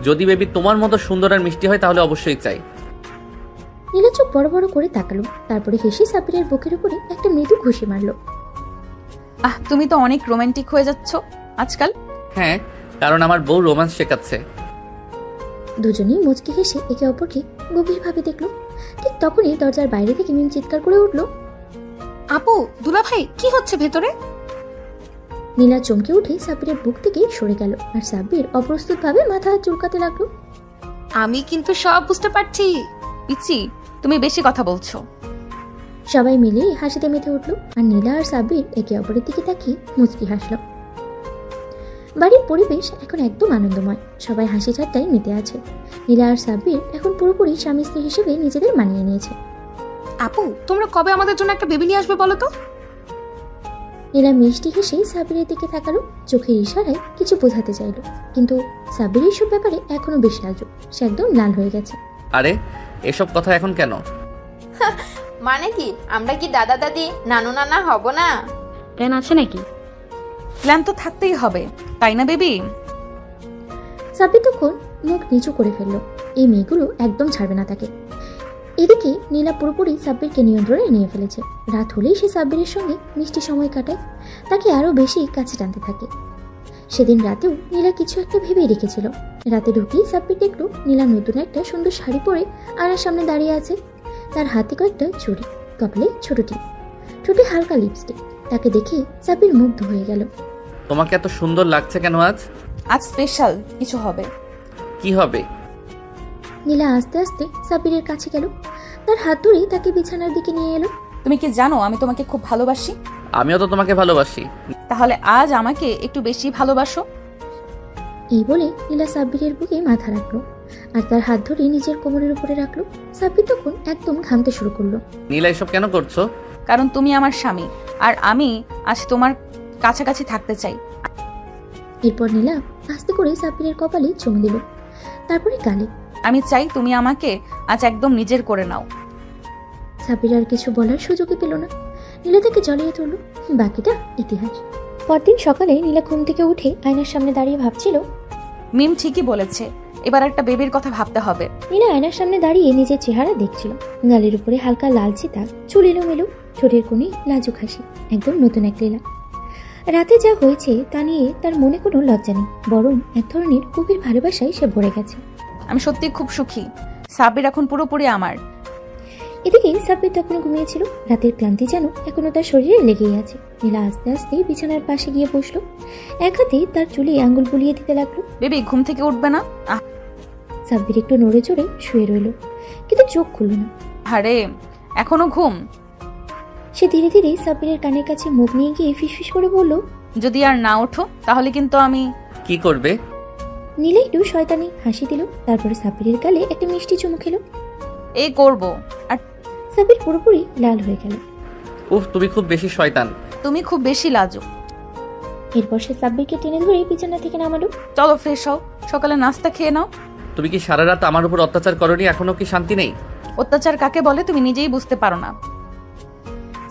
যদি বেবি তোমার মতো সুন্দর আর মিষ্টি হয় তাহলে অবশ্যই চাই। নীলা চোখ বড় বড় করে তাকালো, তারপরে হেসে সাবিরের বুকের উপরে একটা মৃদু ঘুষি মারলো। তুমি তো অনেক রোমান্টিক হয়ে যাচ্ছ আজকাল। হ্যাঁ, কারণ আমার বউ রোম্যান্স শেখাচ্ছে। দুজনেই মুচকি হেসে একে অপরকে গভীরভাবে দেখলো। ঠিক তখনই দরজার বাইরে থেকে মিম চিৎকার করে উঠল, আপু, দুলাভাই, কি হচ্ছে ভেতরে? নীলা চমকে উঠে সাব্বিরের বুক থেকে সরে গেল, আর সাব্বির অপ্রস্তুত ভাবে মাথা চুলকাতে লাগলো। আমি কিন্তু সব বুঝতে পারছি। পিচি, তুমি বেশি কথা বলছো। সবাই মিলে হাসিতে মেতে উঠলো, আর নীলা আর সাব্বির একে অপরের দিকে তাকিয়ে মুচকি হাসলো। বাড়ির পরিবেশ এখন একদম আনন্দময়, সবাই হাসি ঠাট্টায় মেতে আছে। নীলা আর সাব্বির এখন পুরোপুরি স্বামী স্ত্রী হিসেবে নিজেদের মানিয়ে নিয়েছে। আপু, তোমরা কবে আমাদের জন্য একটা বেবি নিয়ে আসবে বলো তো? নীলা মিষ্টি হেসে সাব্বিরের দিকে তাকালো, চোখের ইশারায় কিছু বোঝাতে চাইলো, কিন্তু সাব্বির এইসব ব্যাপারে এখনো বেশ লাজুক, সে একদম লাল হয়ে গেছে। আরে এসব কথা এখন কেন? মানে কি, আমরা কি দাদা দাদি নানু নানা হব না? প্ল্যান আছে নাকি? প্ল্যান তো থাকতেই হবে, তাই না বেবি? সাব্বির তখন মুখ নিচু করে ফেললো, এই মেয়েগুলো একদম ছাড়বে না তাকে। এদিকে নীলা পুরোপুরি সাব্বিরকে নিয়ন্ত্রণে নিয়ে ফেলেছে। রাত হলেই সে সাব্বিরের সঙ্গে মিষ্টি সময় কাটায়, তাকে আরো বেশি কাছে টানতে থাকে। সেদিন রাতেও নীলা কিছু একটা ভেবেই রেখেছিল। রাতে ঢুকেই সাব্বির দেখলো নীলা নতুন একটা সুন্দর শাড়ি পরে আয়নার সামনে দাঁড়িয়ে আছে। তার হাতে কয়েকটা চুড়ি, কপালে ছোট টিপ, ঠোঁটে হালকা লিপস্টিক। তাকে দেখে সাব্বির মুগ্ধ হয়ে গেল। তোমাকে এত সুন্দর লাগছে কেন আজ? আজ স্পেশাল কিছু হবে। কি হবে? নীলা আস্তে আস্তে সাব্বিরের কাছে গেল, তার হাত ধরে তাকে বিছানার দিকে নিয়ে এলো। তুমি কি জানো আমি তোমাকে খুব ভালোবাসি? আমিও তো তোমাকে ভালোবাসি। তাহলে আজ আমাকে একটু বেশি ভালোবাসো। এই বলে নীলা সাব্বিরের বুকে মাথা রাখলো, আর তার হাত ধরে নিজের কোমরের উপরে রাখলো। সাব্বির তখন একদম ঘামতে শুরু করলো। নীলা এসব কেন করছো? কারণ তুমি আমার স্বামী, আর আমি আজ তোমার কাছাকাছি থাকতে চাই। এরপর নীলা আস্তে করে সাব্বিরের কপালে চুমু দিল, তারপরে গালে। আমি চাই তুমি আমাকে আজ একদম নিজের করে নাও। সাব্বির আর কিছু বলার সুযোগই পেল না, নীলা তাকে জড়িয়ে ধরল। বাকিটা ইতিহাস। পরদিন সকালে নীলা ঘুম থেকে উঠে আয়নার সামনে দাঁড়িয়ে ভাবছিল, মিম ঠিকই বলেছে, এবার একটা বেবির কথা ভাবতে হবে। নীলা আয়নার সামনে দাঁড়িয়ে নিজের চেহারা দেখছিল। গালের উপরে হালকা লালচে দাগ, চুল এলোমেলো, ঠোঁটের কোণে লাজুক হাসি, একদম নতুন এক লীলা। রাতে যা হয়েছে তা নিয়ে তার মনে কোনো লজ্জা নেই, বরং এক ধরনের গভীর ভালোবাসায় সে ভরে গেছে। আমি সত্যি খুব সুখী, সাব্বির এখন পুরোপুরি আমার। এদিকে সাব্বির তখন ঘুমিয়েছিল, রাতের ক্লান্তি যেন এখনো তার শরীরে লেগেই আছে। নীলা আস্তে আস্তে বিছানার পাশে গিয়ে বসলো, এক হাতে তার চুলে আঙ্গুল বুলিয়ে দিতে লাগলো। বেবি ঘুম থেকে উঠবে না? সাব্বির একটু নড়ে চড়ে শুয়ে রইল, কিন্তু চোখ খুলল না। আরে এখনো ঘুম? সে ধীরে ধীরে সাব্বিরের কানের কাছে মুখ নিয়ে গিয়ে ফিসফিস করে বলল, যদি আর না ওঠো তাহলে কিন্তু আমি। কি করবে? নীলা একটু শয়তানি হাসি দিল, তারপরে সাব্বিরের গালে একটা মিষ্টি চুমু খেলো। এই করবো। আর সাব্বির পুরোপুরি লাল হয়ে গেল। উফ, তুমি খুব বেশি শয়তান। তুমি খুব বেশি লাজুক। এরপর সে সাব্বিরকে টেনে ধরে বিছানা থেকে নামালো। চলো ফ্রেশ হও, সকালে নাস্তা খেয়ে নাও। তুমি কি সারা রাত আমার উপর অত্যাচার করনি? এখনো কি শান্তি নেই? অত্যাচার কাকে বলে তুমি নিজেই বুঝতে পারো না।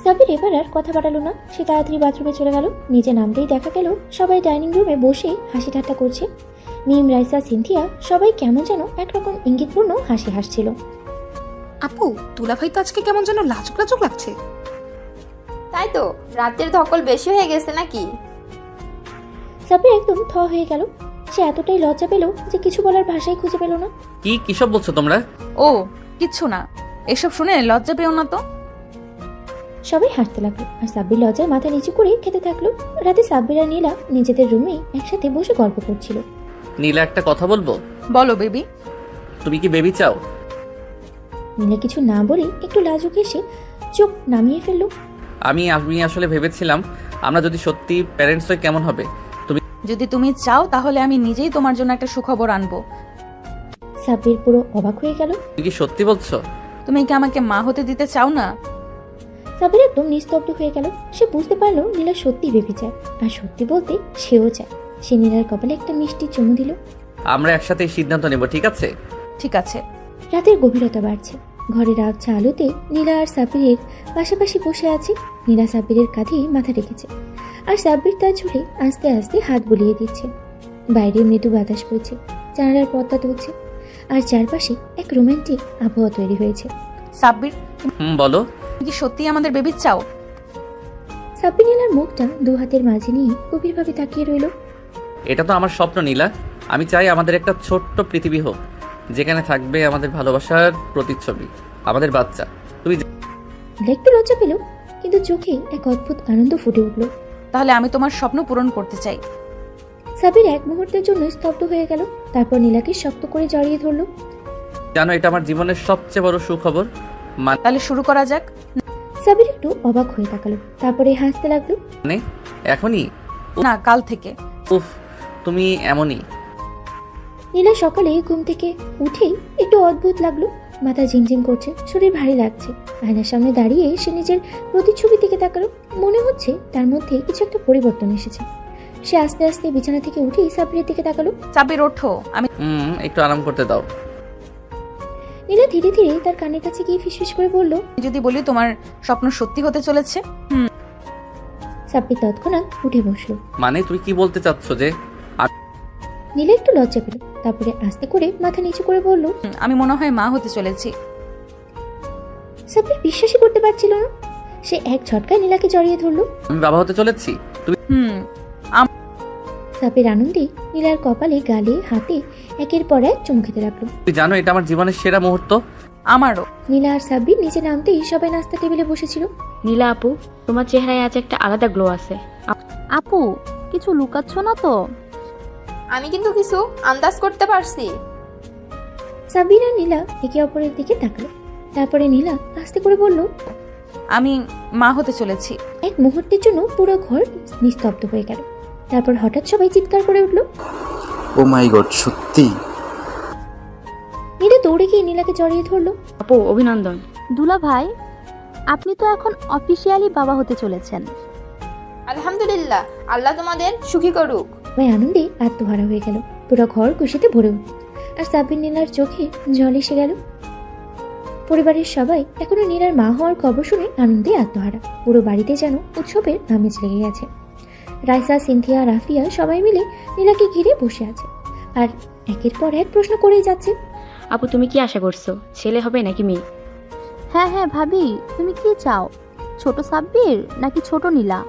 সাব্বির এবার আর কথা বাড়ালো না, সে তাড়াতাড়ি বাথরুমে চলে গেল। নিচে নামতেই দেখা গেল সবাই ডাইনিং রুমে বসে হাসি ঠাট্টা করছে। মিম, রাইসা, সিনথিয়া সবাই কেমন যেন একরকম ইঙ্গিতপূর্ণ হাসি হাসছিল। আপু, দুলাভাই তো আজকে কেমন যেন লাজুক লাজুক লাগছে। তাই তো, রাতের ধকল বেশি হয়ে গেছে নাকি? সাব্বির একদম থ হয়ে গেল, সে এতটাই লজ্জা পেল যে কিছু বলার ভাষাই খুঁজে পেল না। কিসব বলছো তোমরা? ও কিচ্ছু না, এসব শুনে লজ্জা পেও না তো। সবাই হাসতে লাগলো, আর সাব্বির লজ্জায় মাথা নিচু করে খেতে থাকলো। রাতে সাব্বির আর নীলা নিজেদের রুমে একসাথে বসে গল্প করছিল। নীলা, একটা কথা বলবো? বলো বেবি। তুমি কি বেবি চাও? নীলা কিছু না বলে একটু লাজুক এসে চোখ নামিয়ে ফেললো। আমি আসলে ভেবেছিলাম আমরা যদি সত্যি প্যারেন্টস হই কেমন হবে। যদি তুমি চাও তাহলে আমি নিজেই তোমার জন্য একটা সুখবর আনবো। সাব্বির পুরো অবাক হয়ে গেল। তুমি কি সত্যি বলছো? তুমি কি আমাকে মা হতে দিতে চাও না? সাব্বির একদম নিস্তব্ধ হয়ে গেল। সে বুঝতে পারলো নীলা সত্যি বেবি চায়, আর সত্যি বলতে সেও চায়। সে নীলার কপালে একটা মিষ্টি চুমু দিল। আমরা একসাথে সিদ্ধান্ত নেব, ঠিক আছে? ঠিক আছে। রাতের গভীরতা বাড়ছে, ঘরের আবছা আলোতে নীলা আর সাব্বিরের পাশাপাশি বসে আছে। নীলা সাব্বিরের কাঁধে মাথা রেখেছে আর সাব্বির তার চুলে আস্তে আস্তে হাত বুলিয়ে দিচ্ছে। বাইরে মৃদু বাতাস বইছে, জানালার পর্দা তুলছে আর চারপাশে এক রোমান্টিক আবহাওয়া তৈরি হয়েছে। সাব্বির, বলো। তুমি কি সত্যি আমাদের বেবি চাও? সাব্বির নীলার মুখটা দু হাতের মাঝে নিয়ে গভীরভাবে তাকিয়ে রইল। এটা তো আমার স্বপ্ন নীলা। আমি চাই আমাদের একটা ছোট্ট পৃথিবী হোক, যেখানে থাকবে আমাদের ভালোবাসার প্রতিচ্ছবি, আমাদের বাচ্চা। তুমি একটু লজ্জা পেল, কিন্তু চোখে এক অদ্ভুত আনন্দ ফুটে উঠল। তাহলে আমি তোমার স্বপ্ন পূরণ করতে চাই। সাব্বির এক মুহূর্তের জন্য স্তব্ধ হয়ে গেল, তারপর নীলাকে শক্ত করে জড়িয়ে ধরল। জানো, এটা আমার জীবনের সবচেয়ে বড় সুখবর। তাহলে শুরু করা যাক। সাব্বির একটু অবাক হয়ে তাকালো, তারপরে হাসতে লাগলো। মানে এখনই না, কাল থেকে। উফ, তুমি এমনই। নীলা সকালে ঘুম থেকে উঠেই একটু অদ্ভুত লাগলো, মাথা ঝিমঝিম করছে, শরীর ভারী লাগছে। আয়নার সামনে দাঁড়িয়ে সে নিজের প্রতিচ্ছবি দিকে তাকালো। মনে হচ্ছে তার মধ্যে কিছু একটা পরিবর্তন এসেছে। সে আস্তে আস্তে বিছানা থেকে উঠেই সাব্বিরের দিকে তাকালো। সাব্বির, ওঠো, আমি একটু আরাম করতে দাও। নীলা ধীরে ধীরে তার কানের কাছে গিয়ে ফিসফিস করে বলল, যদি বলি তোমার স্বপ্ন সত্যি হতে চলেছে। সাব্বির তৎক্ষণাৎ উঠে বসলো। মানে তুমি কি বলতে চাচ্ছ যে? নীলা একটু লজ্জা পেল, তারপরে আস্তে করে মাথা নিচু করে বলল, আমি মনে হয় মা হতে চলেছি। সাব্বির বিশ্বাসই করতে পারছিল না। সে এক ঝটকায় নীলাকে জড়িয়ে ধরলো। আমি বাবা হতে চলেছি? তুমি সাব্বির আনন্দে নীলার কপালে, গালে, হাতে একের পর এক চুমু খেতে লাগলো। তুমি জানো, এটা আমার জীবনের সেরা মুহূর্ত। আমারও। নীলা আর সাব্বির নিচে নামতেই সবাই নাস্তা টেবিলে বসেছিল। নীলা আপু, তোমার চেহারায় আজ একটা আলাদা গ্লো আছে। আপু, কিছু লুকাচ্ছ না তো? আমি কিন্তু কিছু আন্দাজ করতে পারছি। সাব্বির আর নীলা একে অপরের দিকে তাকালো, তারপরে নীলা আস্তে করে বলল, আমি মা হতে চলেছি। এক মুহূর্তের জন্য পুরো ঘর নিস্তব্ধ হয়ে গেল। তারপর হঠাৎ সবাই চিৎকার করে উঠল, ও মাই গড, সত্যি? নীলা দৌড়ে গিয়ে নীলাকে জড়িয়ে ধরলো। আপু, অভিনন্দন। দুলা ভাই, আপনি তো এখন অফিসিয়ালি বাবা হতে চলেছেন। আলহামদুলিল্লাহ, আল্লাহ তোমাদের সুখী করুক। সবাই আনন্দে আত্মহারা হয়ে গেল। পুরো ঘর খুশিতে ভরে উঠল আর সাব্বির নীলার চোখে জল এসে গেল। পরিবারের সবাই এখনো নীলার মা হওয়ার খবর শুনে আনন্দে আত্মহারা। পুরো বাড়িতে যেন উৎসবের আমেজ লেগে গেছে। রাইসা, সিনথিয়া, রাফিয়া সবাই মিলে নীলাকে ঘিরে বসে আছে আর একের পর এক প্রশ্ন করেই যাচ্ছে। আপু, তুমি কি আশা করছো? ছেলে হবে নাকি মেয়ে? হ্যাঁ হ্যাঁ ভাবি, তুমি কি চাও? ছোট সাব্বির নাকি ছোট নীলা?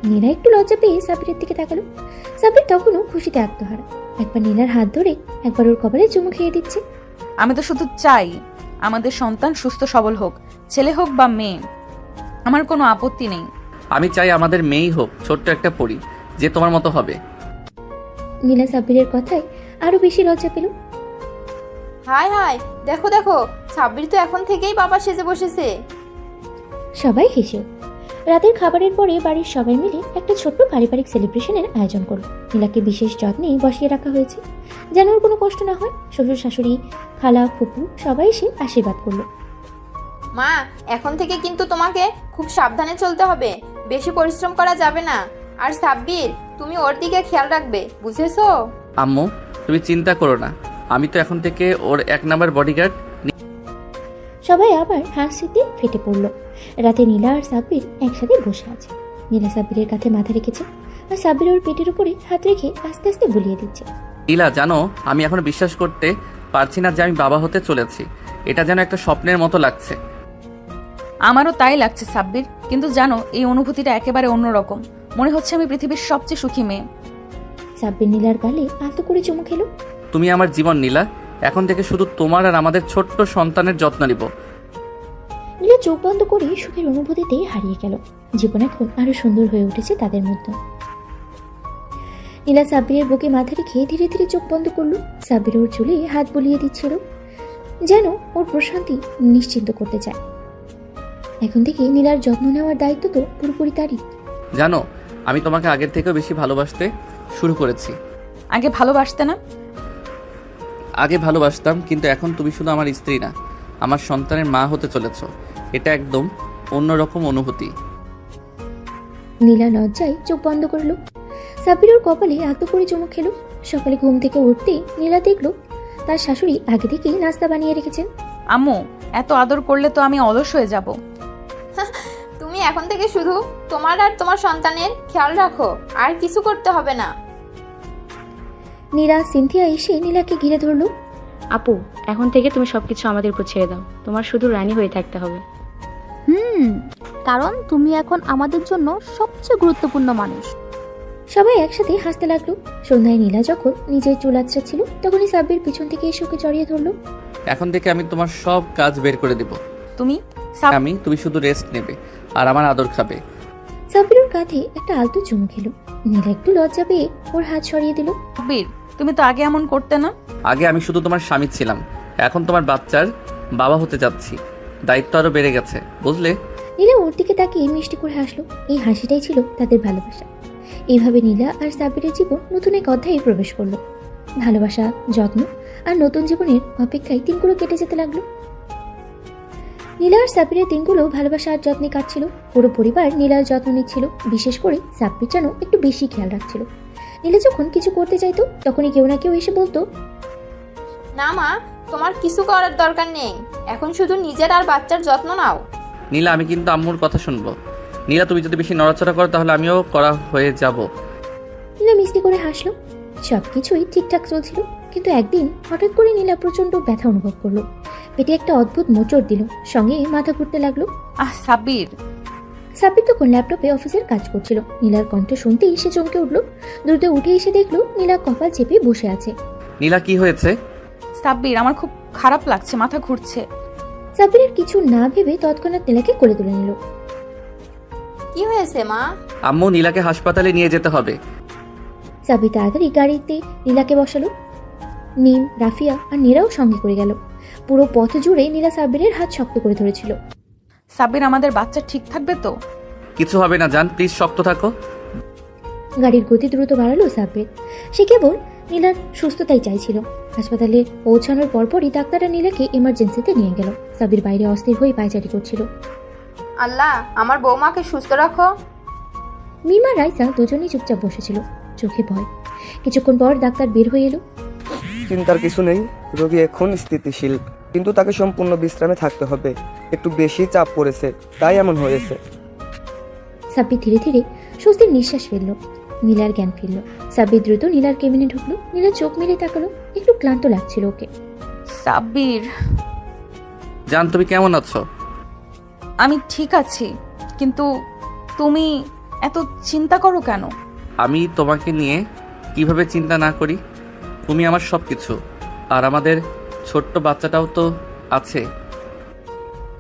নীলা একটু লজ্জা পেয়ে সাব্বিরের দিকে তাকালো। সাব্বির তখনও খুশিতে আত্মহারা, একবার নীলার হাত ধরে একবার ওর কপালে চুমু খেয়ে দিচ্ছে। আমি তো শুধু চাই আমাদের সন্তান সুস্থ সবল হোক, ছেলে হোক বা মেয়ে, আমার কোনো আপত্তি নেই। আমি চাই আমাদের মেয়েই হোক, ছোট্ট একটা পরী, যে তোমার মতো হবে। নীলা সাব্বিরের কথায় আরো বেশি লজ্জা পেল। হায় হায়, দেখো দেখো, সাব্বির তো এখন থেকেই বাবা সেজে বসেছে। সবাই হেসে। রাতের খাবারের পরে বাড়ির সবাই মিলে একটা ছোট্ট পারিবারিক সেলিব্রেশনের আয়োজন করল। নীলাকে বিশেষ যত্নে বসিয়ে রাখা হয়েছে যেন ওর কোনো কষ্ট না হয়। শ্বশুর শাশুড়ি, খালা, ফুপু সবাই এসে আশীর্বাদ করলো। মা, এখন থেকে কিন্তু তোমাকে খুব সাবধানে চলতে হবে, বেশি পরিশ্রম করা যাবে না। আর সাব্বির, তুমি ওর দিকে খেয়াল রাখবে, বুঝেছো? আম্মু, তুমি চিন্তা করো না, আমি তো এখন থেকে ওর 1 নাম্বার বডিগার্ড। সবাই আবার হাসিতে ফেটে পড়ল। রাতে নীলা আর সাব্বির একসাথে বসে আছে। নীলা সাব্বিরের কাছে মাথা রেখেছে আর সাব্বির ওর পেটের উপরে হাত রেখে আস্তে আস্তে বুলিয়ে দিচ্ছে। নীলা, জানো, আমি এখন বিশ্বাস করতে পারছি না যে আমি বাবা হতে চলেছি। এটা যেন একটা স্বপ্নের মতো লাগছে। আমারও তাই লাগছে সাব্বির, কিন্তু জানো, এই অনুভূতিটা একেবারে অন্যরকম। মনে হচ্ছে আমি পৃথিবীর সবচেয়ে সুখী মেয়ে। সাব্বির নীলার গালে আলতো করে চুমু খেলো। তুমি আমার জীবন নীলা, এখন থেকে শুধু তোমার আর আমাদের ছোট্ট সন্তানের যত্ন নিব। নীলা চোখ বন্ধ করে সুখের অনুভূতিতে হারিয়ে গেল। জীবন এখন আরো সুন্দর হয়ে উঠেছে তাদের মধ্যে। নীলা সাব্বিরের বুকে মাথা রেখে ধীরে ধীরে চোখ বন্ধ করলো। সাব্বির ওর চুলে হাত বুলিয়ে দিচ্ছিল, যেন ওর প্রশান্তি নিশ্চিন্ত করতে চায়। এখন থেকে নীলার যত্ন নেওয়ার দায়িত্ব তো পুরোপুরি তারই। জানো, আমি তোমাকে আগের থেকেও বেশি ভালোবাসতে শুরু করেছি। আগে ভালোবাসতে না? আগে ভালোবাসতাম, কিন্তু এখন তুমি শুধু আমার স্ত্রী না, আমার সন্তানের মা হতে চলেছ। এটা একদম অন্যরকম অনুভূতি। নীলা লজ্জায় চোখ বন্ধ করলো। সাব্বির ওর কপালে আত্ম করে চুমু খেলো। সকালে ঘুম থেকে উঠতেই নীলা দেখলো তার শাশুড়ি আগে থেকেই নাস্তা বানিয়ে রেখেছেন। আম্মু, এত আদর করলে তো আমি অলস হয়ে যাব। তুমি এখন থেকে শুধু তোমার আর তোমার সন্তানের খেয়াল রাখো, আর কিছু করতে হবে না। নীলা সিনথিয়া এসে নীলাকে ঘিরে ধরলো। আপু, এখন থেকে তুমি সবকিছু আমাদের উপর ছেড়ে দাও, তোমার শুধু রানী হয়ে থাকতে হবে। কারণ তুমি এখন আমাদের জন্য সবচেয়ে গুরুত্বপূর্ণ মানুষ। সবাই একসাথে হাসতে লাগলো। সন্ধ্যায় নীলা যখন নিজের চুল আঁচড়াচ্ছিল তখনই সাব্বির পিছন থেকে এসে ওকে জড়িয়ে ধরলো। এখন থেকে আমি তোমার সব কাজ বের করে দেব। তুমি তুমি শুধু রেস্ট নেবে আর আমার আদর খাবে। সাব্বিরের কাঁধে একটা আলতো চুমু খেলো। নীলা একটু লজ্জা পেয়ে ওর হাত সরিয়ে দিল। সাব্বির, তুমি তো আগে এমন করতে না। আগে আমি শুধু তোমার স্বামী ছিলাম, এখন তোমার বাচ্চার বাবা হতে যাচ্ছি, দায়িত্ব আরো বেড়ে গেছে, বুঝলে? নীলা ওর দিকে তাকিয়ে মিষ্টি করে হাসলো। এই হাসিটাই ছিল তাদের ভালোবাসা। এইভাবে নীলা আর সাব্বিরের জীবন নতুন এক অধ্যায়ে প্রবেশ করলো। ভালোবাসা, যত্ন আর নতুন জীবনের অপেক্ষায় দিনগুলো কেটে যেতে লাগলো। নীলা আর সাব্বিরের দিনগুলো ভালোবাসা আর যত্নে কাটছিল। পুরো পরিবার নীলার যত্ন নিচ্ছিল, বিশেষ করে সাব্বির যেন একটু বেশি খেয়াল রাখছিল। নীলা যখন কিছু করতে চাইতো তখনই কেউ না কেউ এসে বলতো, না মা, তোমার কিছু করার দরকার নেই, এখন শুধু নিজের আর বাচ্চার যত্ন নাও। নীলা, আমি কিন্তু আম্মুর কথা শুনবো। নীলা, তুমি যদি বেশি নড়াচড়া করো তাহলে আমিও করা হয়ে যাব। নীলা মিষ্টি করে হাসলো। সবকিছুই ঠিকঠাক চলছিল, কিন্তু একদিন হঠাৎ করে নীলা প্রচন্ড ব্যথা অনুভব করলো। পেটে একটা অদ্ভুত মোচড় দিল, সঙ্গে মাথা ঘুরতে লাগলো। সাব্বির তখন ল্যাপটপে অফিসের কাজ করছিল। নীলার কণ্ঠ শুনতেই সে চমকে উঠলো। দ্রুত উঠে এসে দেখলো নীলা কপাল চেপে বসে আছে। নীলা, কি হয়েছে? সাব্বির, আমার খুব খারাপ লাগছে, মাথা ঘুরছে। সাব্বিরের কিছু না ভেবে তৎক্ষণাৎ নীলাকে কোলে তুলে নিল। কি হয়েছে মা? আম্মু, নীলাকে হাসপাতালে নিয়ে যেতে হবে। সাব্বির তাড়াতাড়ি গাড়িতে নীলাকে বসালো। নিম, রাফিয়া আর নীরাও সঙ্গে করে গেল। পুরো পথ জুড়ে নীলা সাব্বিরের হাত শক্ত করে ধরেছিল। সাব্বির, আমাদের বাচ্চা ঠিক থাকবে তো? কিছু হবে না জান, প্লিজ শক্ত থাকো। গাড়ির গতি দ্রুত বাড়ালো সাব্বির। সে কেবল নীলার সুস্থতাই চাইছিল। হাসপাতালে পৌঁছানোর পরপরই ডাক্তাররা নীলাকে ইমার্জেন্সিতে নিয়ে গেল। সাব্বির বাইরে অস্থির হয়ে পায়চারি করছিল। আল্লাহ, আমার বৌমাকে সুস্থ রাখো। মিমা রাইসা দুজনেই চুপচাপ বসেছিল, চোখে ভয়। কিছুক্ষণ পর ডাক্তার বের হয়ে এলো। চিন্তার কিছু নেই, রোগী এখন স্থিতিশীল, কিন্তু তাকে সম্পূর্ণ বিশ্রামে থাকতে হবে। একটু বেশি চাপ পড়েছে, তাই এমন হয়েছে। সাব্বির ধীরে ধীরে স্বস্তির নিঃশ্বাস ফেললো। নীলার জ্ঞান ফিরল। সাব্বির দ্রুত নীলার কেবিনে ঢুকলো। নীলা চোখ মেলে তাকালো, একটু ক্লান্ত লাগছিল ওকে। সাব্বির, জান, তুমি কেমন আছো? আমি ঠিক আছি, কিন্তু তুমি এত চিন্তা করো কেন? আমি তোমাকে নিয়ে কিভাবে চিন্তা না করি? তুমি আমার সবকিছু, আর আমাদের ছোট্ট বাচ্চাটাও তো আছে।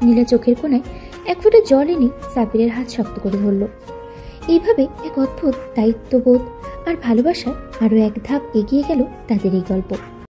নীলা চোখের কোণায় এক ফোঁটা জল এনে সাব্বিরের হাত শক্ত করে ধরল। এইভাবে এক অদ্ভুত দায়িত্ববোধ আর ভালোবাসা আরো এক ধাপ এগিয়ে গেল তাদের এই গল্প।